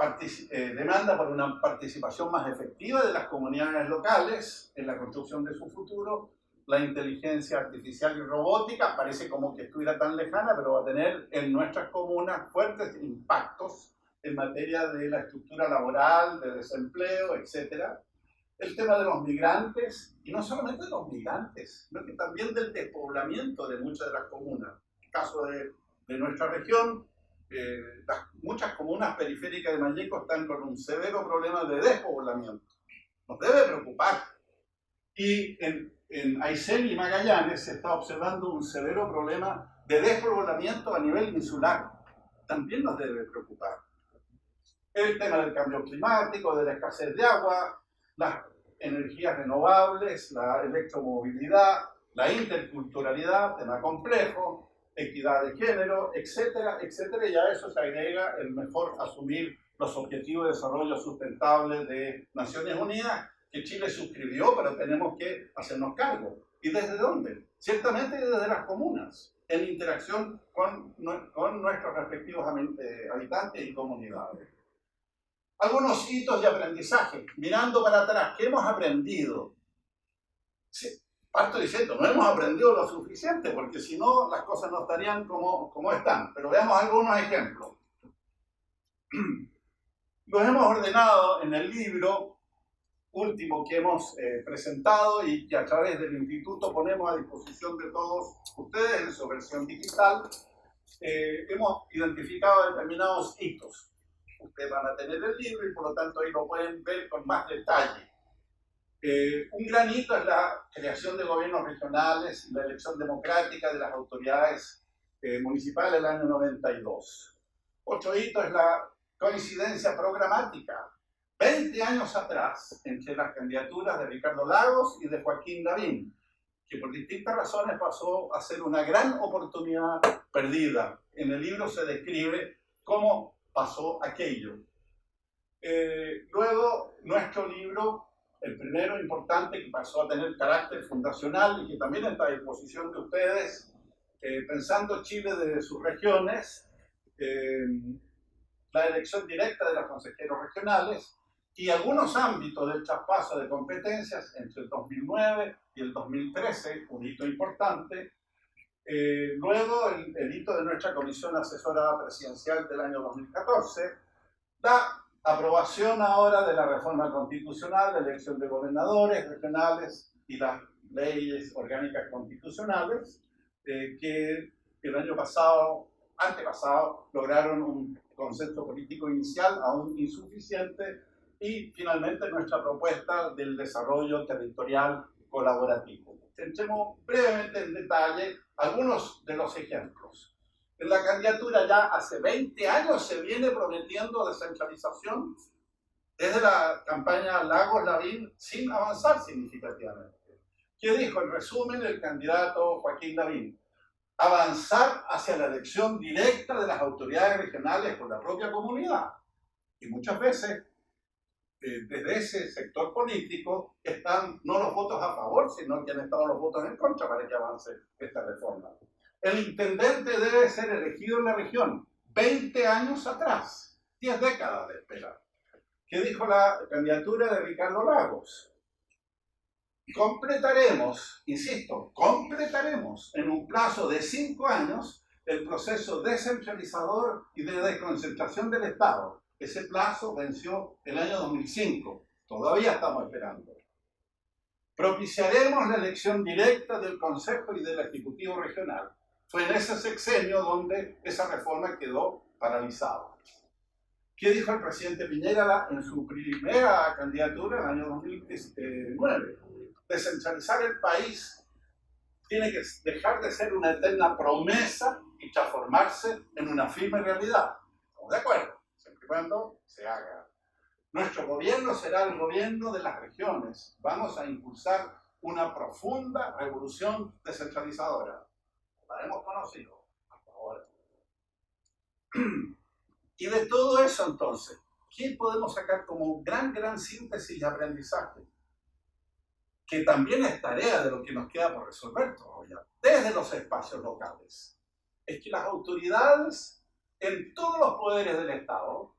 demanda por una participación más efectiva de las comunidades locales en la construcción de su futuro. La inteligencia artificial y robótica parece como que estuviera tan lejana, pero va a tener en nuestras comunas fuertes impactos en materia de la estructura laboral, de desempleo, etc. El tema de los migrantes, y no solamente de los migrantes, sino que también del despoblamiento de muchas de las comunas. En el caso de nuestra región, muchas comunas periféricas de Malleco están con un severo problema de despoblamiento. Nos debe preocupar. Y en Aysén y Magallanes se está observando un severo problema de despoblamiento a nivel insular. También nos debe preocupar. El tema del cambio climático, de la escasez de agua, las energías renovables, la electromovilidad, la interculturalidad, tema complejo, equidad de género, etcétera, etcétera, y a eso se agrega el mejor asumir los objetivos de desarrollo sustentable de Naciones Unidas, que Chile suscribió, pero tenemos que hacernos cargo. ¿Y desde dónde? Ciertamente desde las comunas, en interacción con nuestros respectivos habitantes y comunidades. Algunos hitos de aprendizaje, mirando para atrás, ¿qué hemos aprendido? Sí, parto diciendo, no hemos aprendido lo suficiente, porque si no, las cosas no estarían como están. Pero veamos algunos ejemplos. Los hemos ordenado en el libro último que hemos presentado y que a través del instituto ponemos a disposición de todos ustedes en su versión digital. Hemos identificado determinados hitos. Ustedes van a tener el libro y por lo tanto ahí lo pueden ver con más detalle. Un gran hito es la creación de gobiernos regionales y la elección democrática de las autoridades municipales del año 92. Otro hito es la coincidencia programática, 20 años atrás, entre las candidaturas de Ricardo Lagos y de Joaquín Lavín, que por distintas razones pasó a ser una gran oportunidad perdida. En el libro se describe cómo pasó aquello. Luego, nuestro libro, el primero importante, que pasó a tener carácter fundacional y que también está a disposición de ustedes, pensando Chile desde sus regiones, la elección directa de los consejeros regionales y algunos ámbitos del traspaso de competencias entre el 2009 y el 2013, un hito importante. Luego, el hito de nuestra comisión asesora presidencial del año 2014, la aprobación ahora de la reforma constitucional, la elección de gobernadores regionales y las leyes orgánicas constitucionales, que el año antepasado, lograron un consenso político inicial aún insuficiente, y finalmente nuestra propuesta del desarrollo territorial colaborativo. Entremos brevemente en detalle algunos de los ejemplos. En la candidatura ya hace 20 años se viene prometiendo descentralización desde la campaña Lagos-Lavín sin avanzar significativamente. ¿Qué dijo en resumen el candidato Joaquín Lavín? Avanzar hacia la elección directa de las autoridades regionales por la propia comunidad. Y muchas veces desde ese sector político están no los votos a favor, sino que han estado los votos en contra para que avance esta reforma. El intendente debe ser elegido en la región 20 años atrás, 10 décadas de espera. ¿Qué dijo la candidatura de Ricardo Lagos? Completaremos, insisto, completaremos en un plazo de 5 años el proceso descentralizador y de desconcentración del Estado. Ese plazo venció el año 2005. Todavía estamos esperando. Propiciaremos la elección directa del Consejo y del Ejecutivo Regional. Fue en ese sexenio donde esa reforma quedó paralizada. ¿Qué dijo el presidente Piñera en su primera candidatura en el año 2009? Descentralizar el país tiene que dejar de ser una eterna promesa y transformarse en una firme realidad. ¿Estamos de acuerdo? Siempre y cuando se haga. Nuestro gobierno será el gobierno de las regiones. Vamos a impulsar una profunda revolución descentralizadora. La hemos conocido hasta ahora. Y de todo eso, entonces, ¿qué podemos sacar como gran síntesis de aprendizaje? que también es tarea de lo que nos queda por resolver todavía, desde los espacios locales, es que las autoridades en todos los poderes del Estado,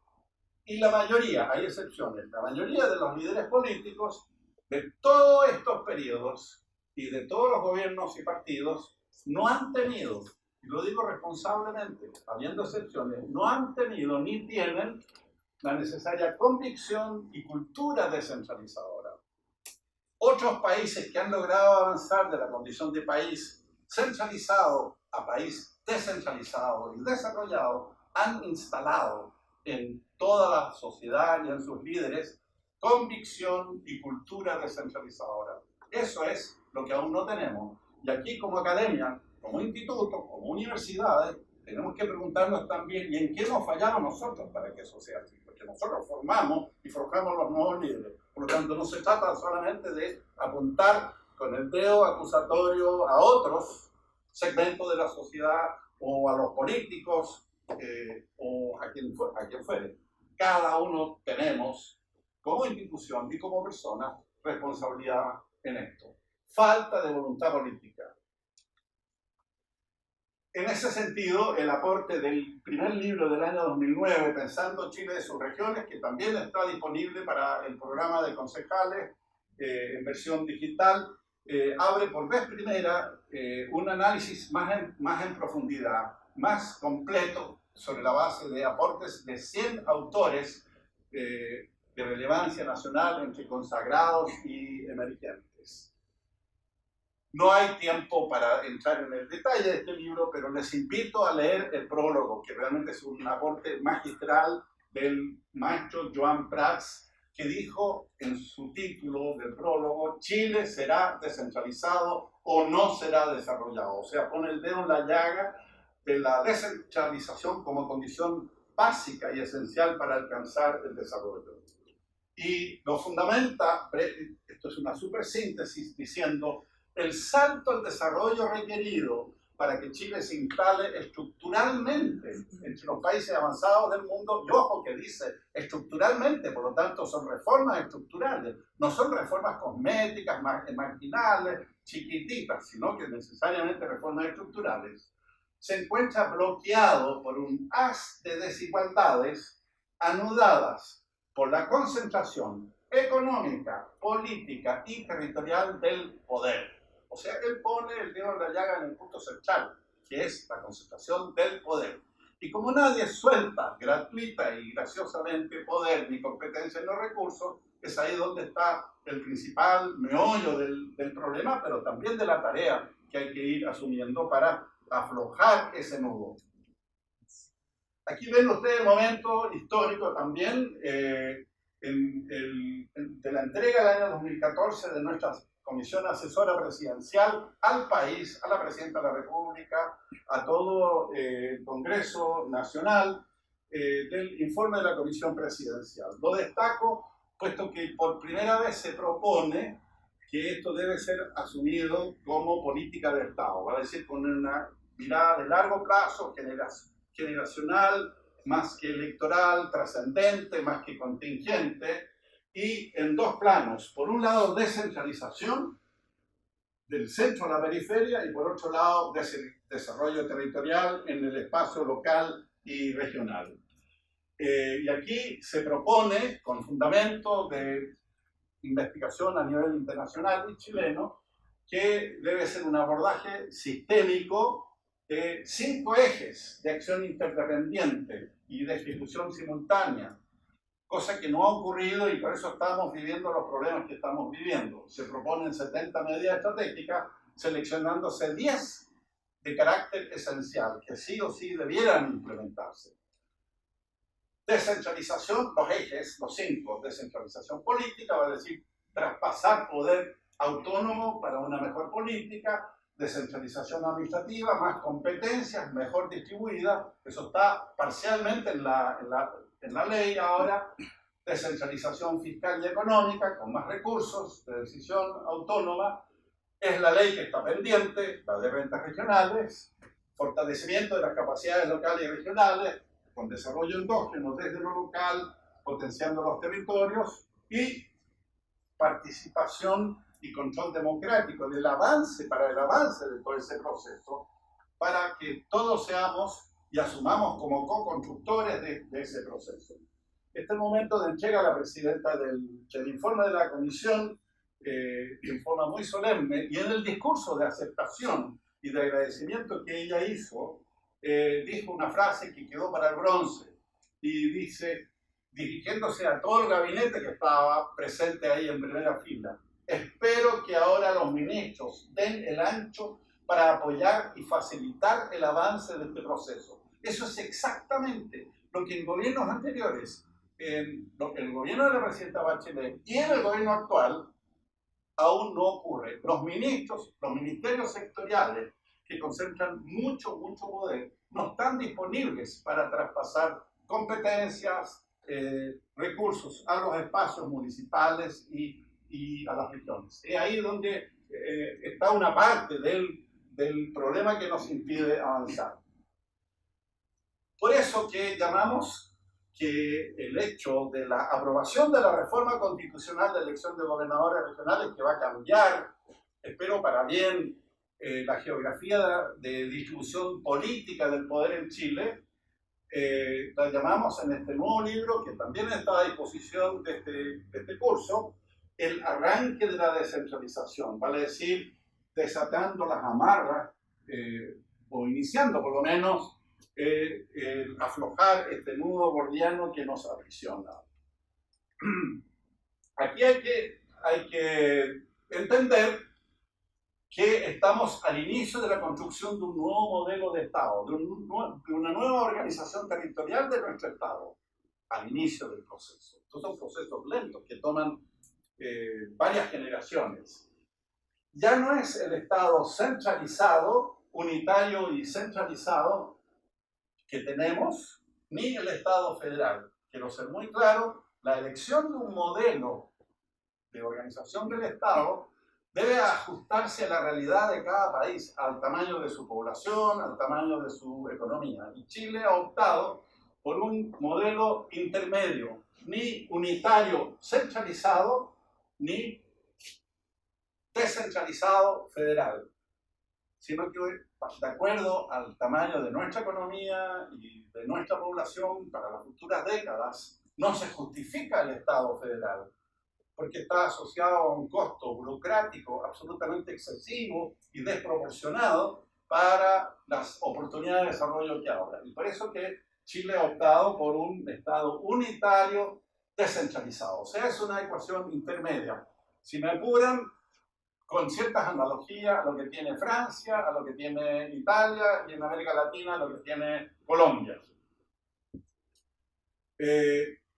y la mayoría, hay excepciones, la mayoría de los líderes políticos de todos estos periodos y de todos los gobiernos y partidos, no han tenido, y lo digo responsablemente, habiendo excepciones, no han tenido ni tienen la necesaria convicción y cultura descentralizadora. Otros países que han logrado avanzar de la condición de país centralizado a país descentralizado y desarrollado han instalado en toda la sociedad y en sus líderes convicción y cultura descentralizadora. Eso es lo que aún no tenemos. Y aquí como academia, como instituto, como universidades, tenemos que preguntarnos también ¿y en qué nos fallamos nosotros para que eso sea así? Porque nosotros formamos y forjamos los nuevos líderes. Por lo tanto, no se trata solamente de apuntar con el dedo acusatorio a otros segmentos de la sociedad o a los políticos o a quien fuere. Cada uno tenemos, como institución y como persona, responsabilidad en esto. Falta de voluntad política. En ese sentido, el aporte del primer libro del año 2009, Pensando Chile y sus regiones, que también está disponible para el programa de concejales en versión digital, abre por vez primera un análisis más en profundidad, más completo, sobre la base de aportes de 100 autores de relevancia nacional entre consagrados y emergentes. No hay tiempo para entrar en el detalle de este libro, pero les invito a leer el prólogo, que realmente es un aporte magistral del maestro Joan Prats, que dijo en su título del prólogo, Chile será descentralizado o no será desarrollado. O sea, pone el dedo en la llaga de la descentralización como condición básica y esencial para alcanzar el desarrollo. Y lo fundamenta, esto es una super síntesis, diciendo el salto al desarrollo requerido para que Chile se instale estructuralmente entre los países avanzados del mundo, y ojo que dice estructuralmente, por lo tanto son reformas estructurales, no son reformas cosméticas, marginales, chiquititas, sino que necesariamente reformas estructurales, se encuentra bloqueado por un haz de desigualdades anudadas por la concentración económica, política y territorial del poder. O sea, él pone el dedo en la llaga en el punto central, que es la concentración del poder. Y como nadie suelta gratuita y graciosamente poder ni competencia en los recursos, es ahí donde está el principal meollo del problema, pero también de la tarea que hay que ir asumiendo para aflojar ese nudo. Aquí ven ustedes el momento histórico también de la entrega del año 2014 de nuestra Comisión Asesora Presidencial al país, a la Presidenta de la República, a todo el Congreso Nacional, del informe de la Comisión Presidencial. Lo destaco puesto que por primera vez se propone que esto debe ser asumido como política de Estado, va a decir con una mirada de largo plazo, generacional, más que electoral, trascendente, más que contingente, y en dos planos. Por un lado, descentralización del centro a la periferia y por otro lado, desarrollo territorial en el espacio local y regional. Y aquí se propone, con fundamento de investigación a nivel internacional y chileno, que debe ser un abordaje sistémico de 5 ejes de acción interdependiente y de ejecución simultánea, cosa que no ha ocurrido y por eso estamos viviendo los problemas que estamos viviendo. Se proponen 70 medidas estratégicas, seleccionándose 10 de carácter esencial, que sí o sí debieran implementarse. Descentralización, los ejes, los 5, descentralización política, va a decir traspasar poder autónomo para una mejor política, descentralización administrativa, más competencias, mejor distribuidas, eso está parcialmente en la ley ahora, descentralización fiscal y económica, con más recursos, de decisión autónoma, es la ley que está pendiente, la de rentas regionales, fortalecimiento de las capacidades locales y regionales, con desarrollo endógeno desde lo local, potenciando los territorios, y participación y control democrático del avance, para el avance de todo ese proceso, para que todos seamos y asumamos como co-constructores de ese proceso. Este es el momento de entrega a la presidenta del informe de la comisión en forma muy solemne, y en el discurso de aceptación y de agradecimiento que ella hizo, dijo una frase que quedó para el bronce, y dice, dirigiéndose a todo el gabinete que estaba presente ahí en primera fila: espero que ahora los ministros den el ancho para apoyar y facilitar el avance de este proceso. Eso es exactamente lo que en gobiernos anteriores, en el gobierno de la presidenta Bachelet y en el gobierno actual, aún no ocurre. Los ministros, los ministerios sectoriales, que concentran mucho poder, no están disponibles para traspasar competencias, recursos a los espacios municipales y a las regiones. Es ahí donde está una parte del problema que nos impide avanzar. Por eso que llamamos que el hecho de la aprobación de la reforma constitucional de elección de gobernadores regionales, que va a cambiar, espero para bien, la geografía de distribución política del poder en Chile, la llamamos en este nuevo libro, que también está a disposición de este curso, el arranque de la descentralización, vale decir, desatando las amarras, o iniciando por lo menos, aflojar este nudo gordiano que nos aprisiona. Aquí hay que entender que estamos al inicio de la construcción de un nuevo modelo de Estado, de una nueva organización territorial de nuestro Estado, al inicio del proceso. Estos son procesos lentos que toman varias generaciones. Ya no es el Estado centralizado, unitario y centralizado que tenemos, ni el Estado federal. Quiero ser muy claro, la elección de un modelo de organización del Estado debe ajustarse a la realidad de cada país, al tamaño de su población, al tamaño de su economía. Y Chile ha optado por un modelo intermedio, ni unitario centralizado, ni descentralizado federal, sino que de acuerdo al tamaño de nuestra economía y de nuestra población para las futuras décadas, no se justifica el Estado federal, porque está asociado a un costo burocrático absolutamente excesivo y desproporcionado para las oportunidades de desarrollo que habrá. Y por eso que Chile ha optado por un Estado unitario descentralizado. O sea, es una ecuación intermedia. Si me apuran, con ciertas analogías a lo que tiene Francia, a lo que tiene Italia, y en América Latina a lo que tiene Colombia.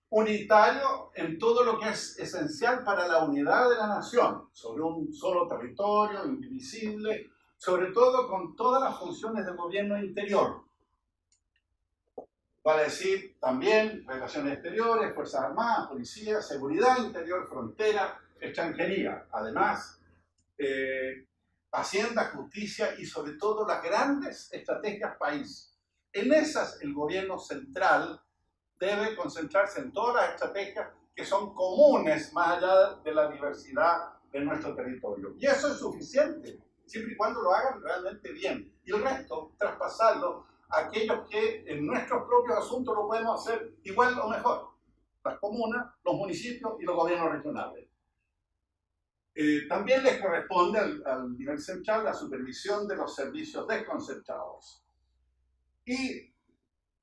Unitario en todo lo que es esencial para la unidad de la nación, sobre un solo territorio, indivisible, sobre todo con todas las funciones del gobierno interior. Vale decir, también relaciones exteriores, Fuerzas Armadas, Policía, Seguridad Interior, Frontera, Extranjería. Además, Hacienda, Justicia y sobre todo las grandes estrategias país. En esas el gobierno central debe concentrarse en todas las estrategias que son comunes más allá de la diversidad de nuestro territorio. Y eso es suficiente, siempre y cuando lo hagan realmente bien. Y el resto, traspasarlo a aquellos que en nuestros propios asuntos lo podemos hacer igual o mejor. Las comunas, los municipios y los gobiernos regionales. También les corresponde al nivel central la supervisión de los servicios desconcentrados. Y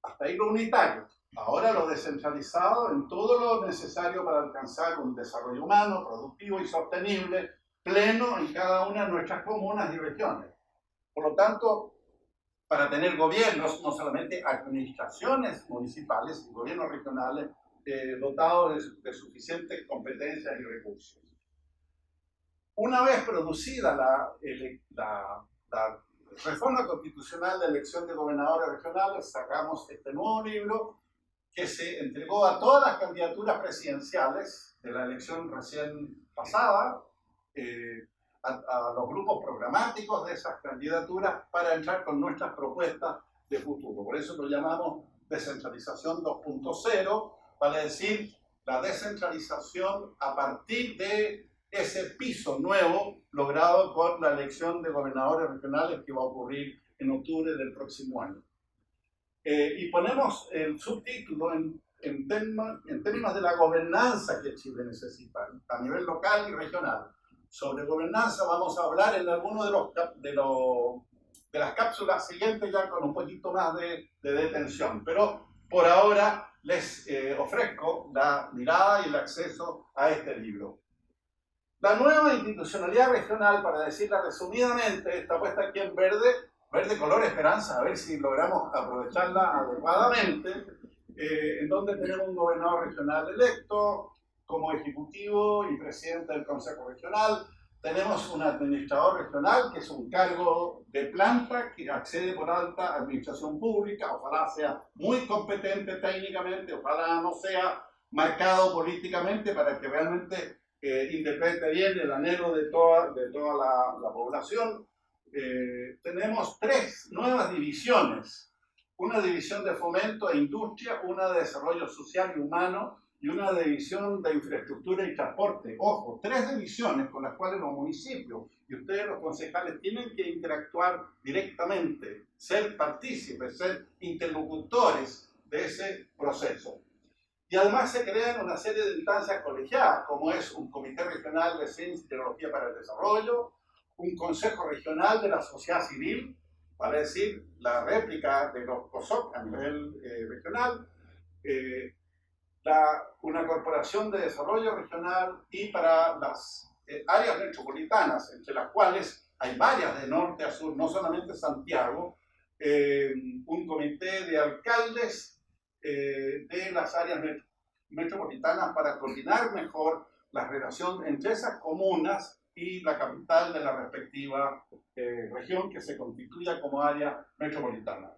hasta ahí lo unitario. Ahora lo descentralizado en todo lo necesario para alcanzar un desarrollo humano, productivo y sostenible, pleno en cada una de nuestras comunas y regiones. Por lo tanto, para tener gobiernos, no solamente administraciones municipales y gobiernos regionales dotados de suficientes competencias y recursos. Una vez producida la reforma constitucional de elección de gobernadores regionales, sacamos este nuevo libro que se entregó a todas las candidaturas presidenciales de la elección recién pasada, a los grupos programáticos de esas candidaturas para entrar con nuestras propuestas de futuro. Por eso lo llamamos descentralización 2.0, vale decir, la descentralización a partir de ese piso nuevo logrado con la elección de gobernadores regionales que va a ocurrir en octubre del próximo año. Y ponemos el subtítulo en términos de la gobernanza que Chile necesita a nivel local y regional. Sobre gobernanza vamos a hablar en alguno de las cápsulas siguientes ya con un poquito más de detención, pero por ahora les ofrezco la mirada y el acceso a este libro. La nueva institucionalidad regional, para decirla resumidamente, está puesta aquí en verde color esperanza, a ver si logramos aprovecharla adecuadamente, en donde tenemos un gobernador regional electo como ejecutivo y presidente del Consejo Regional. Tenemos un administrador regional, que es un cargo de planta que accede por alta administración pública, ojalá sea muy competente técnicamente, ojalá no sea marcado políticamente para que realmente interprete bien el anhelo de toda la población. Tenemos 3 nuevas divisiones, una división de fomento e industria, una de desarrollo social y humano y una división de infraestructura y transporte. Ojo, 3 divisiones con las cuales los municipios y ustedes los concejales tienen que interactuar directamente, ser partícipes, ser interlocutores de ese proceso. Y además se crean una serie de instancias colegiadas, como es un comité regional de ciencia y tecnología para el desarrollo, un consejo regional de la sociedad civil, vale decir, la réplica de los COSOC a nivel regional, una corporación de desarrollo regional y para las áreas metropolitanas, entre las cuales hay varias de norte a sur, no solamente Santiago, un comité de alcaldes de las áreas metropolitanas para coordinar mejor la relación entre esas comunas y la capital de la respectiva región que se constituya como área metropolitana.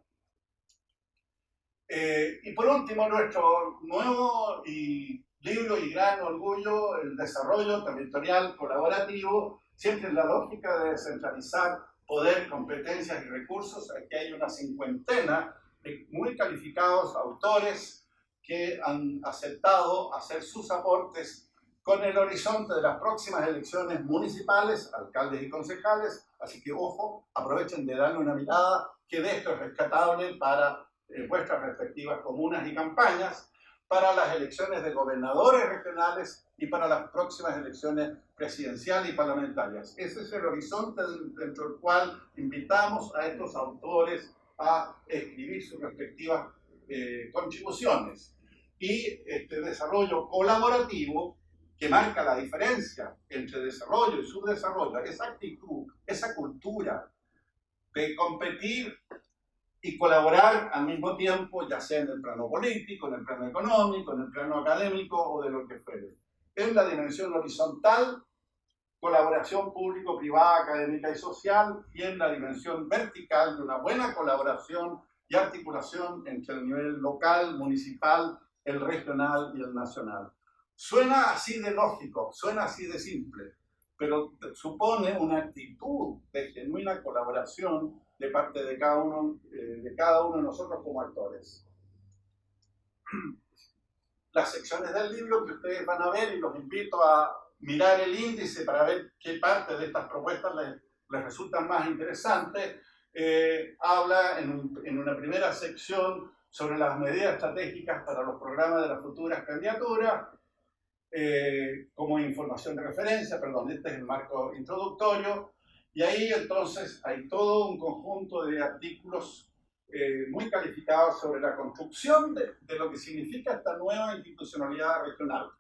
Y por último, nuestro nuevo libro y gran orgullo, el desarrollo territorial colaborativo, siempre en la lógica de descentralizar poder, competencias y recursos. Aquí hay una 50 de muy calificados autores que han aceptado hacer sus aportes con el horizonte de las próximas elecciones municipales, alcaldes y concejales, así que ojo, aprovechen de darle una mirada, que de esto es rescatable para vuestras respectivas comunas y campañas, para las elecciones de gobernadores regionales y para las próximas elecciones presidenciales y parlamentarias. Ese es el horizonte dentro del cual invitamos a estos autores a escribir sus respectivas contribuciones. Y este desarrollo colaborativo que marca la diferencia entre desarrollo y subdesarrollo, esa actitud, esa cultura de competir y colaborar al mismo tiempo, ya sea en el plano político, en el plano económico, en el plano académico o de lo que fuere. En la dimensión horizontal, colaboración público-privada, académica y social, y en la dimensión vertical de una buena colaboración y articulación entre el nivel local, municipal, el regional y el nacional. Suena así de lógico, suena así de simple, pero supone una actitud de genuina colaboración de parte de cada uno de nosotros como actores. Las secciones del libro que ustedes van a ver, y los invito a mirar el índice para ver qué parte de estas propuestas les resultan más interesantes, habla en una primera sección sobre las medidas estratégicas para los programas de las futuras candidaturas, como información de referencia, perdón, este es el marco introductorio, y ahí entonces hay todo un conjunto de artículos muy calificados sobre la construcción de lo que significa esta nueva institucionalidad regional.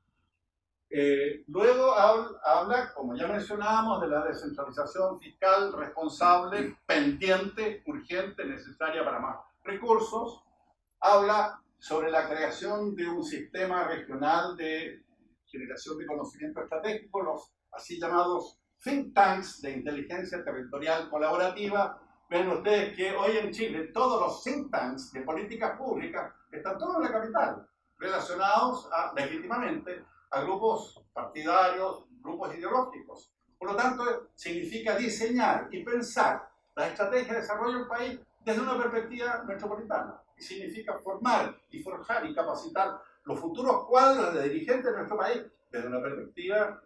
Luego habla, como ya mencionábamos, de la descentralización fiscal responsable, pendiente, urgente, necesaria para más recursos. Habla sobre la creación de un sistema regional de generación de conocimiento estratégico, los así llamados think tanks de inteligencia territorial colaborativa. Ven ustedes que hoy en Chile todos los think tanks de políticas públicas están todos en la capital, relacionados legítimamente a grupos partidarios, grupos ideológicos. Por lo tanto, significa diseñar y pensar la estrategia de desarrollo del país desde una perspectiva metropolitana. Y significa formar y forjar y capacitar los futuros cuadros de dirigentes de nuestro país desde una perspectiva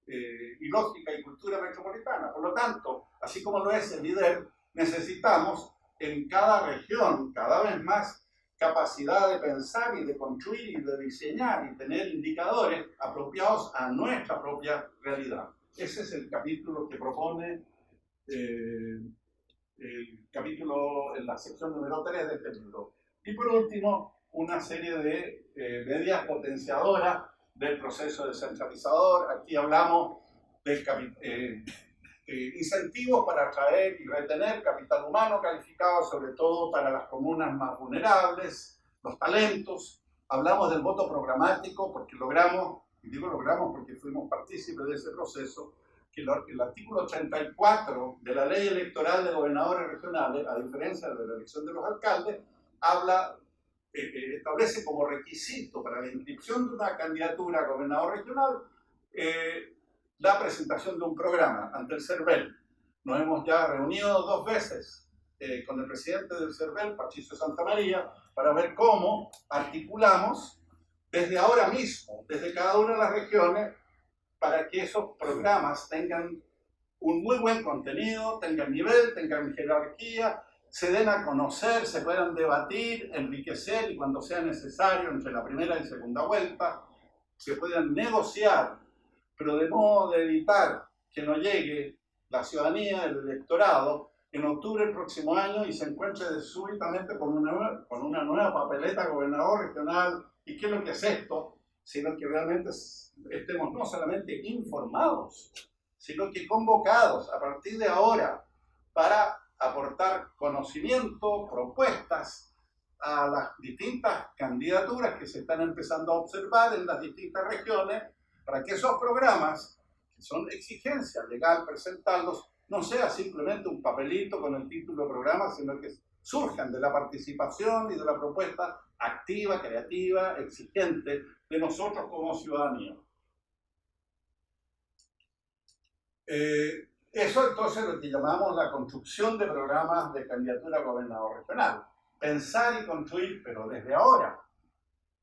y lógica y cultura metropolitana. Por lo tanto, así como lo es el líder, necesitamos en cada región cada vez más capacidad de pensar y de construir y de diseñar y tener indicadores apropiados a nuestra propia realidad. Ese es el capítulo que propone el capítulo en la sección número 3 de este libro. Y por último, una serie de medidas potenciadoras del proceso descentralizador. Aquí hablamos de incentivos para atraer y retener capital humano calificado, sobre todo para las comunas más vulnerables, los talentos. Hablamos del voto programático porque logramos, y digo logramos porque fuimos partícipes de ese proceso, que el artículo 34 de la ley electoral de gobernadores regionales, a diferencia de la elección de los alcaldes, establece como requisito para la inscripción de una candidatura a gobernador regional la presentación de un programa ante el CERVEL. Nos hemos ya reunido 2 veces con el presidente del CERVEL, Patricio Santamaría, para ver cómo articulamos desde ahora mismo, desde cada una de las regiones, para que esos programas tengan un muy buen contenido, tengan nivel, tengan jerarquía, se den a conocer, se puedan debatir, enriquecer y cuando sea necesario entre la primera y segunda vuelta, se puedan negociar, pero de modo de evitar que no llegue la ciudadanía, el electorado, en octubre del próximo año y se encuentre súbitamente con una nueva papeleta gobernador regional. ¿Y qué es lo que es esto? Sino que realmente estemos no solamente informados, sino que convocados a partir de ahora para aportar conocimiento, propuestas a las distintas candidaturas que se están empezando a observar en las distintas regiones, para que esos programas, que son exigencia legal presentarlos, no sea simplemente un papelito con el título de programa, sino que surjan de la participación y de la propuesta activa, creativa, exigente de nosotros como ciudadanía. Eso entonces es lo que llamamos la construcción de programas de candidatura a gobernador regional. Pensar y construir, pero desde ahora,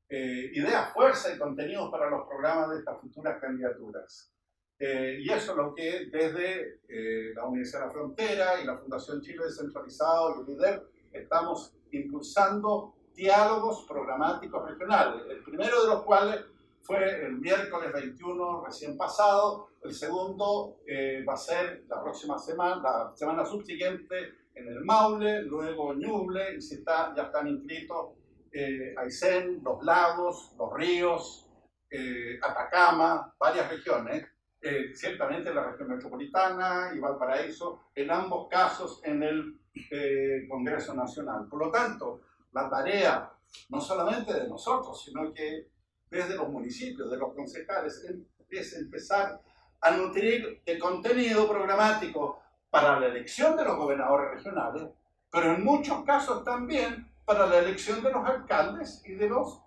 ideas, fuerza y contenidos para los programas de estas futuras candidaturas. Y eso es lo que desde la Universidad de la Frontera y la Fundación Chile Descentralizado y el LIDER estamos impulsando diálogos programáticos regionales, el primero de los cuales fue el miércoles 21 recién pasado, el segundo va a ser la próxima semana, la semana subsiguiente en el Maule, luego en Ñuble, y ya están inscritos Aysén, Los Lagos, Los Ríos, Atacama, varias regiones, ciertamente la región metropolitana y Valparaíso, en ambos casos en el Congreso Nacional. Por lo tanto, la tarea no solamente de nosotros, sino que desde los municipios, de los concejales, es empezar a nutrir de contenido programático para la elección de los gobernadores regionales, pero en muchos casos también para la elección de los alcaldes y de los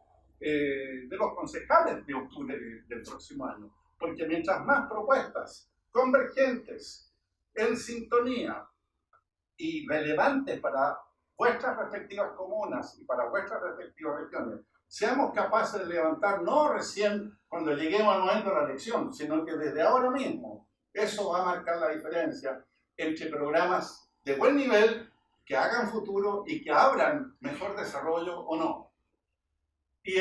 concejales de octubre del próximo año. Porque mientras más propuestas convergentes, en sintonía y relevantes para vuestras respectivas comunas y para vuestras respectivas regiones, seamos capaces de levantar, no recién cuando lleguemos al momento de la elección, sino que desde ahora mismo, eso va a marcar la diferencia entre programas de buen nivel, que hagan futuro y que abran mejor desarrollo o no. Y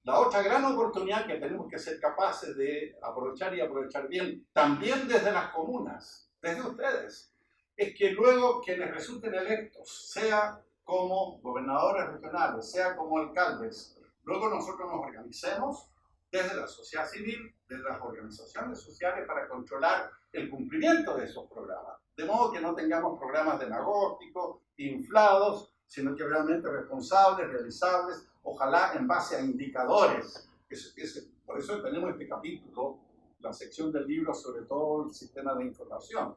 la otra gran oportunidad que tenemos que ser capaces de aprovechar y aprovechar bien, también desde las comunas, desde ustedes, es que luego quienes resulten electos, sea como gobernadores regionales, sea como alcaldes, luego nosotros nos organicemos desde la sociedad civil, desde las organizaciones sociales para controlar el cumplimiento de esos programas. De modo que no tengamos programas demagógicos, inflados, sino que realmente responsables, realizables, ojalá en base a indicadores. Por eso tenemos este capítulo, la sección del libro sobre todo el sistema de información.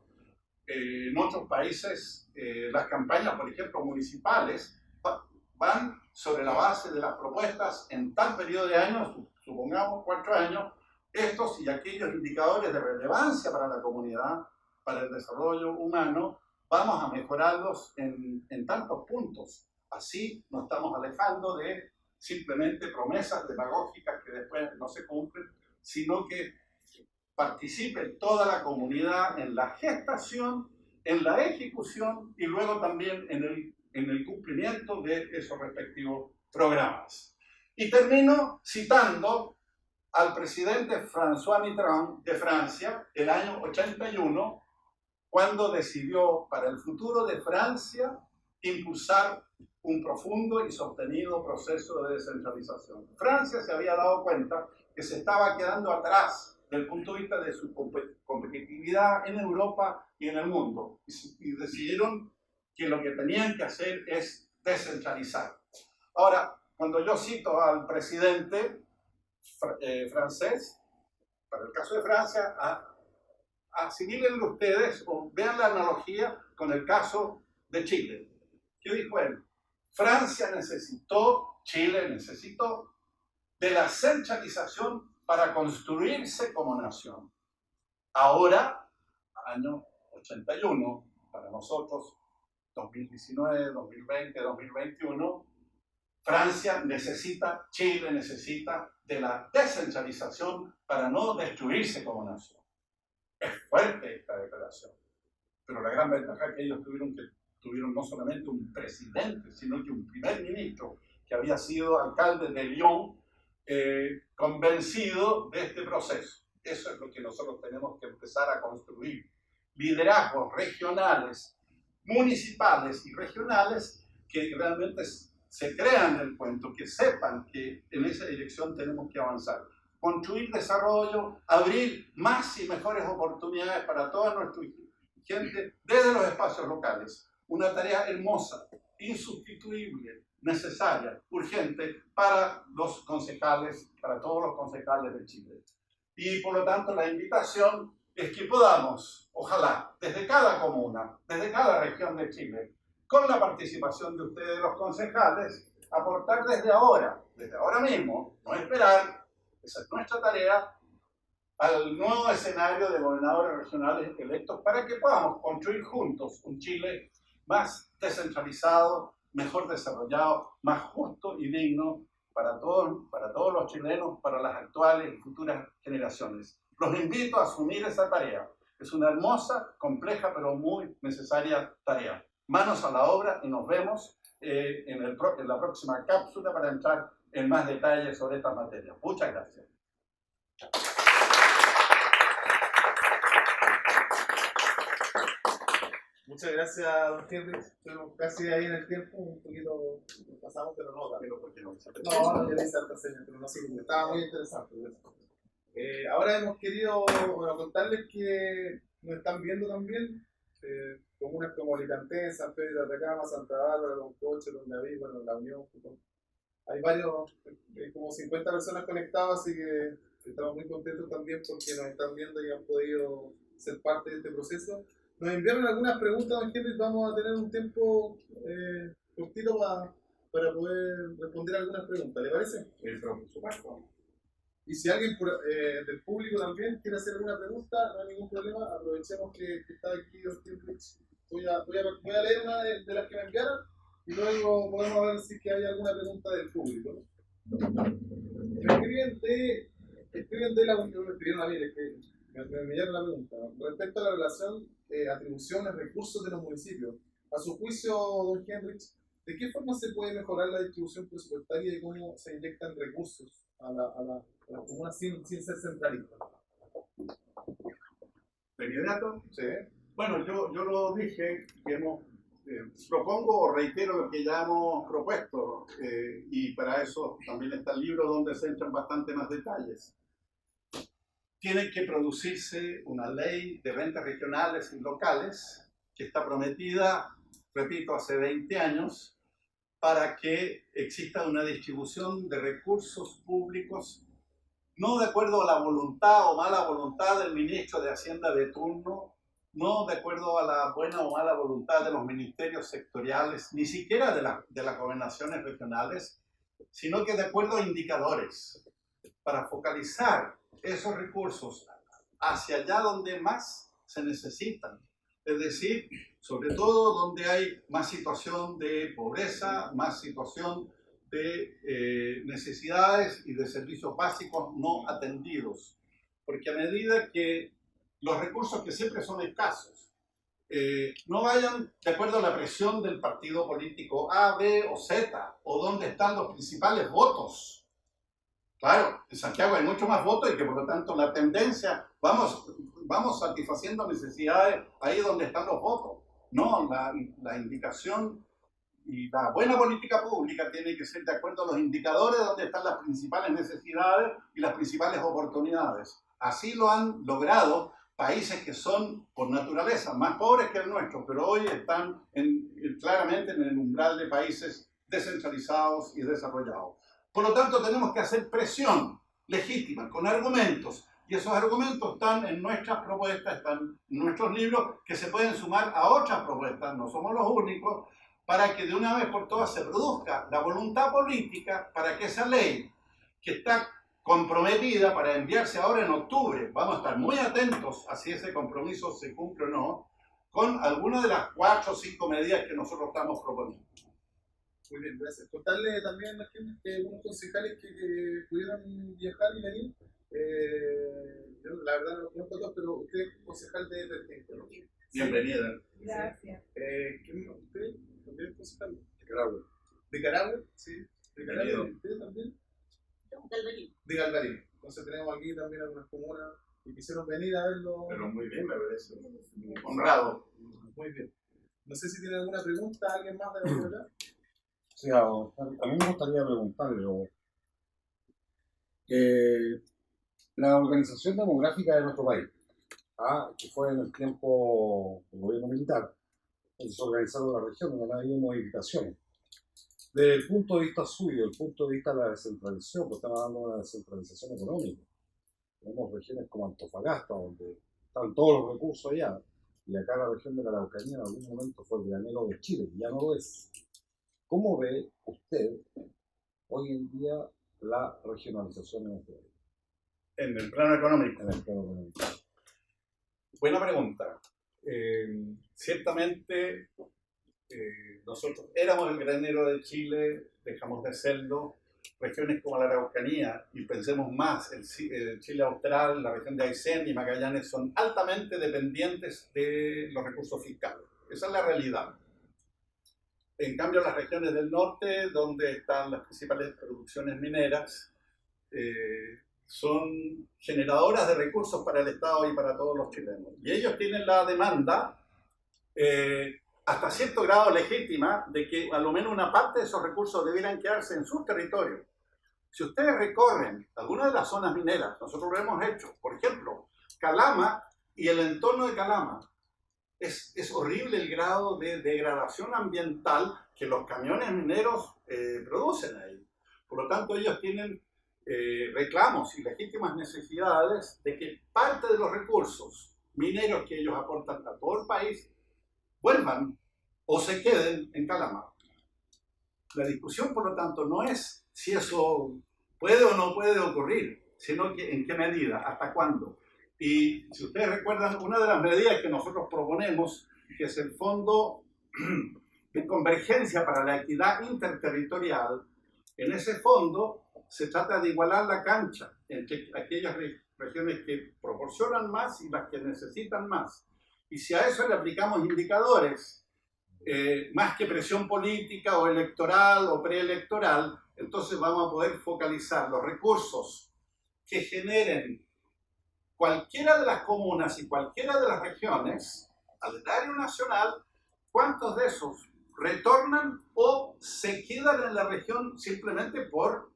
En otros países, las campañas, por ejemplo, municipales, van sobre la base de las propuestas en tal periodo de años, supongamos 4 años, estos y aquellos indicadores de relevancia para la comunidad, para el desarrollo humano, vamos a mejorarlos en tantos puntos. Así nos estamos alejando de simplemente promesas demagógicas que después no se cumplen, sino que participe toda la comunidad en la gestación, en la ejecución y luego también en el cumplimiento de esos respectivos programas. Y termino citando al presidente François Mitterrand de Francia el año 81, cuando decidió para el futuro de Francia impulsar un profundo y sostenido proceso de descentralización. Francia se había dado cuenta que se estaba quedando atrás desde el punto de vista de su competitividad en Europa y en el mundo, y decidieron que lo que tenían que hacer es descentralizar. Ahora, cuando yo cito al presidente francés, para el caso de Francia, asimílenlo ustedes o vean la analogía con el caso de Chile. ¿Qué dijo él? Francia necesitó, Chile necesitó de la centralización para construirse como nación. Ahora, año 81, para nosotros, 2019, 2020, 2021, Francia necesita, Chile necesita de la descentralización para no destruirse como nación. Es fuerte esta declaración, pero la gran ventaja es que ellos tuvieron no solamente un presidente, sino que un primer ministro que había sido alcalde de Lyon, convencido de este proceso. Eso es lo que nosotros tenemos que empezar a construir. Liderazgos regionales, municipales y regionales que realmente se crean el cuento, que sepan que en esa dirección tenemos que avanzar. Construir desarrollo, abrir más y mejores oportunidades para toda nuestra gente desde los espacios locales. Una tarea hermosa, insustituible, necesaria, urgente para los concejales, para todos los concejales de Chile. Y por lo tanto la invitación es que podamos, ojalá, desde cada comuna, desde cada región de Chile, con la participación de ustedes, los concejales, aportar desde ahora mismo, no esperar, esa es nuestra tarea, al nuevo escenario de gobernadores regionales electos para que podamos construir juntos un Chile más descentralizado, mejor desarrollado, más justo y digno para todos los chilenos, para las actuales y futuras generaciones. Los invito a asumir esa tarea. Es una hermosa, compleja, pero muy necesaria tarea. Manos a la obra y nos vemos en la próxima cápsula para entrar en más detalles sobre estas materias. Muchas gracias. Muchas gracias, don Henry. Estuvimos casi ahí en el tiempo, un poquito pasamos, pero no también. No, ya dice alta señal, pero no sé, estaba muy interesante. Ahora hemos querido contarles que nos están viendo también comunas como Alicante, San Pedro de Atacama, Santa Bárbara, Loncoche, Don David, bueno, La Unión. Hay varios, como 50 personas conectadas, así que estamos muy contentos también porque nos están viendo y han podido ser parte de este proceso. Nos enviaron algunas preguntas, don Henry, vamos a tener un tiempo cortito para poder responder algunas preguntas, ¿le parece? Por supuesto. Y si alguien del público también quiere hacer alguna pregunta, no hay ningún problema, aprovechemos que está aquí don Henry. Voy a leer una de las que me enviaron y luego podemos ver si hay alguna pregunta del público, ¿no? Me escriben de la Unión, me pidieron a mí, me enviaron la pregunta. Respecto a la relación atribuciones, recursos de los municipios, a su juicio, don Henrich, ¿de qué forma se puede mejorar la distribución presupuestaria y cómo se inyectan recursos a la comuna sin ser centralista? ¿De inmediato? Sí. Bueno, yo lo dije, que propongo o reitero lo que ya hemos propuesto, y para eso también está el libro donde se entran bastante más detalles. Tiene que producirse una ley de rentas regionales y locales que está prometida, repito, hace 20 años, para que exista una distribución de recursos públicos, no de acuerdo a la voluntad o mala voluntad del ministro de Hacienda de turno, no de acuerdo a la buena o mala voluntad de los ministerios sectoriales, ni siquiera de las gobernaciones regionales, sino que de acuerdo a indicadores, para focalizar esos recursos hacia allá donde más se necesitan. Es decir, sobre todo donde hay más situación de pobreza, más situación de necesidades y de servicios básicos no atendidos. porque a medida que los recursos que siempre son escasos no vayan de acuerdo a la presión del partido político A, B o Z, o dónde están los principales votos. Claro, en Santiago hay mucho más votos y que por lo tanto la tendencia, vamos satisfaciendo necesidades ahí donde están los votos. No, la indicación y la buena política pública tiene que ser de acuerdo a los indicadores donde están las principales necesidades y las principales oportunidades. Así lo han logrado países que son, por naturaleza, más pobres que el nuestro, pero hoy están claramente en el umbral de países descentralizados y desarrollados. Por lo tanto, tenemos que hacer presión legítima, con argumentos, y esos argumentos están en nuestras propuestas, están en nuestros libros, que se pueden sumar a otras propuestas, no somos los únicos, para que de una vez por todas se produzca la voluntad política para que esa ley, que está comprometida para enviarse ahora en octubre, vamos a estar muy atentos a si ese compromiso se cumple o no, con alguna de las 4 o 5 medidas que nosotros estamos proponiendo. Muy bien, gracias. Contarle también a la gente que unos concejales que pudieron viajar y venir, yo la verdad no los conozco todos, pero usted es concejal de Vergente, ¿no? Bienvenida. Gracias. ¿Usted también es concejal? De Carahue. ¿De Carahue? Sí. ¿De Carahue? Bienvenido. ¿Usted también? Galvarín. De Galvarín. Entonces tenemos aquí también algunas comunas que quisieron venir a verlo. Pero muy bien, me parece. Honrado. Muy bien. No sé si tiene alguna pregunta, alguien más de la comunidad. Sí, a mí me gustaría preguntarle, la organización demográfica de nuestro país, que fue en el tiempo del gobierno militar, donde se organizaron las regiones, donde ha habido modificaciones. Desde el punto de vista suyo, desde el punto de vista de la descentralización, pues estamos hablando de una descentralización económica. Tenemos regiones como Antofagasta, donde están todos los recursos allá, y acá la región de la Araucanía en algún momento fue el granero de Chile, y ya no lo es. ¿Cómo ve usted hoy en día la regionalización en este país? En el plano económico. En el plano económico. Buena pregunta. Ciertamente nosotros éramos el granero de Chile, dejamos de serlo. Regiones como la Araucanía, y pensemos más, el Chile Austral, la región de Aysén y Magallanes son altamente dependientes de los recursos fiscales. Esa es la realidad. En cambio, las regiones del norte, donde están las principales producciones mineras, son generadoras de recursos para el Estado y para todos los chilenos. Y ellos tienen la demanda, hasta cierto grado legítima, de que a lo menos una parte de esos recursos debieran quedarse en sus territorios. Si ustedes recorren algunas de las zonas mineras, nosotros lo hemos hecho, por ejemplo, Calama y el entorno de Calama, es horrible el grado de degradación ambiental que los camiones mineros producen ahí. Por lo tanto, ellos tienen reclamos y legítimas necesidades de que parte de los recursos mineros que ellos aportan a todo el país vuelvan o se queden en Calama. La discusión, por lo tanto, no es si eso puede o no puede ocurrir, sino que en qué medida, hasta cuándo. Y si ustedes recuerdan, una de las medidas que nosotros proponemos, que es el Fondo de Convergencia para la Equidad Interterritorial, en ese fondo se trata de igualar la cancha entre aquellas regiones que proporcionan más y las que necesitan más. Y si a eso le aplicamos indicadores, más que presión política o electoral o preelectoral, entonces vamos a poder focalizar los recursos que generen cualquiera de las comunas y cualquiera de las regiones al erario nacional, cuántos de esos retornan o se quedan en la región simplemente por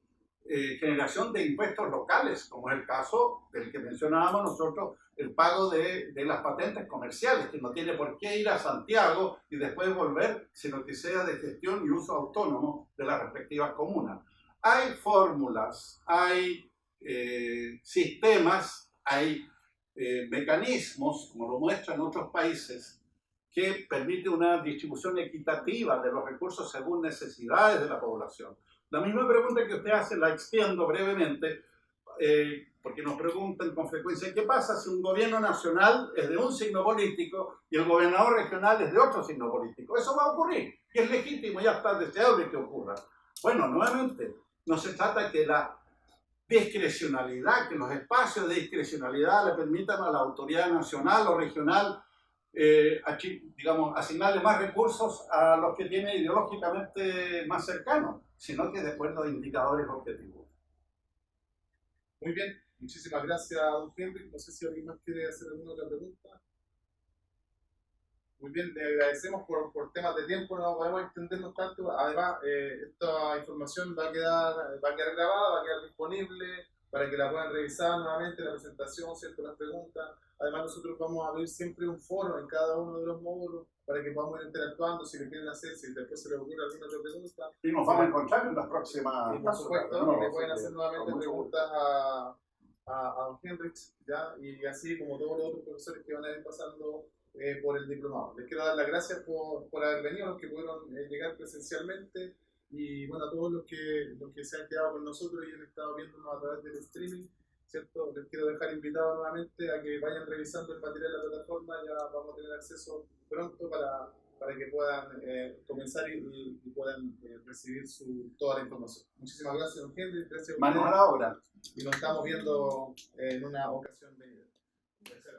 generación de impuestos locales, como es el caso del que mencionábamos nosotros, el pago de las patentes comerciales, que no tiene por qué ir a Santiago y después volver, sino que sea de gestión y uso autónomo de las respectivas comunas. Hay fórmulas, hay sistemas, hay mecanismos, como lo muestran otros países, que permiten una distribución equitativa de los recursos según necesidades de la población. La misma pregunta que usted hace la extiendo brevemente, porque nos preguntan con frecuencia, ¿qué pasa si un gobierno nacional es de un signo político y el gobernador regional es de otro signo político? Eso va a ocurrir, y es legítimo, ya está deseable que ocurra. Bueno, nuevamente, no se trata que la discrecionalidad, que los espacios de discrecionalidad le permitan a la autoridad nacional o regional digamos, asignarle más recursos a los que tiene ideológicamente más cercanos, sino que de acuerdo a indicadores objetivos. Muy bien, muchísimas gracias, don Henry. No sé si alguien más quiere hacer alguna otra pregunta. Muy bien, le agradecemos por temas de tiempo, no podemos extendernos tanto. Además, esta información va a quedar grabada, va a quedar disponible para que la puedan revisar nuevamente, la presentación, ¿cierto? Las preguntas. Además, nosotros vamos a abrir siempre un foro en cada uno de los módulos para que podamos ir interactuando, si le quieren hacer, si después se les ocurre alguna otra pregunta. Y nos vamos a encontrar en las próximas. Y por supuesto, le pueden hacer nuevamente preguntas a don Henrich, ¿ya? Y así como todos los otros profesores que van a ir pasando por el diplomado. Les quiero dar las gracias por haber venido, los que pudieron llegar presencialmente, y bueno, a todos los que se han quedado con nosotros y han estado viéndonos a través del streaming, ¿cierto? Les quiero dejar invitados nuevamente a que vayan revisando el material de la plataforma. Ya vamos a tener acceso pronto para que puedan comenzar y puedan recibir toda la información. Muchísimas gracias, don Henry. Gracias a ustedes. Manos a la obra. Y nos estamos viendo en una ocasión venida. Gracias.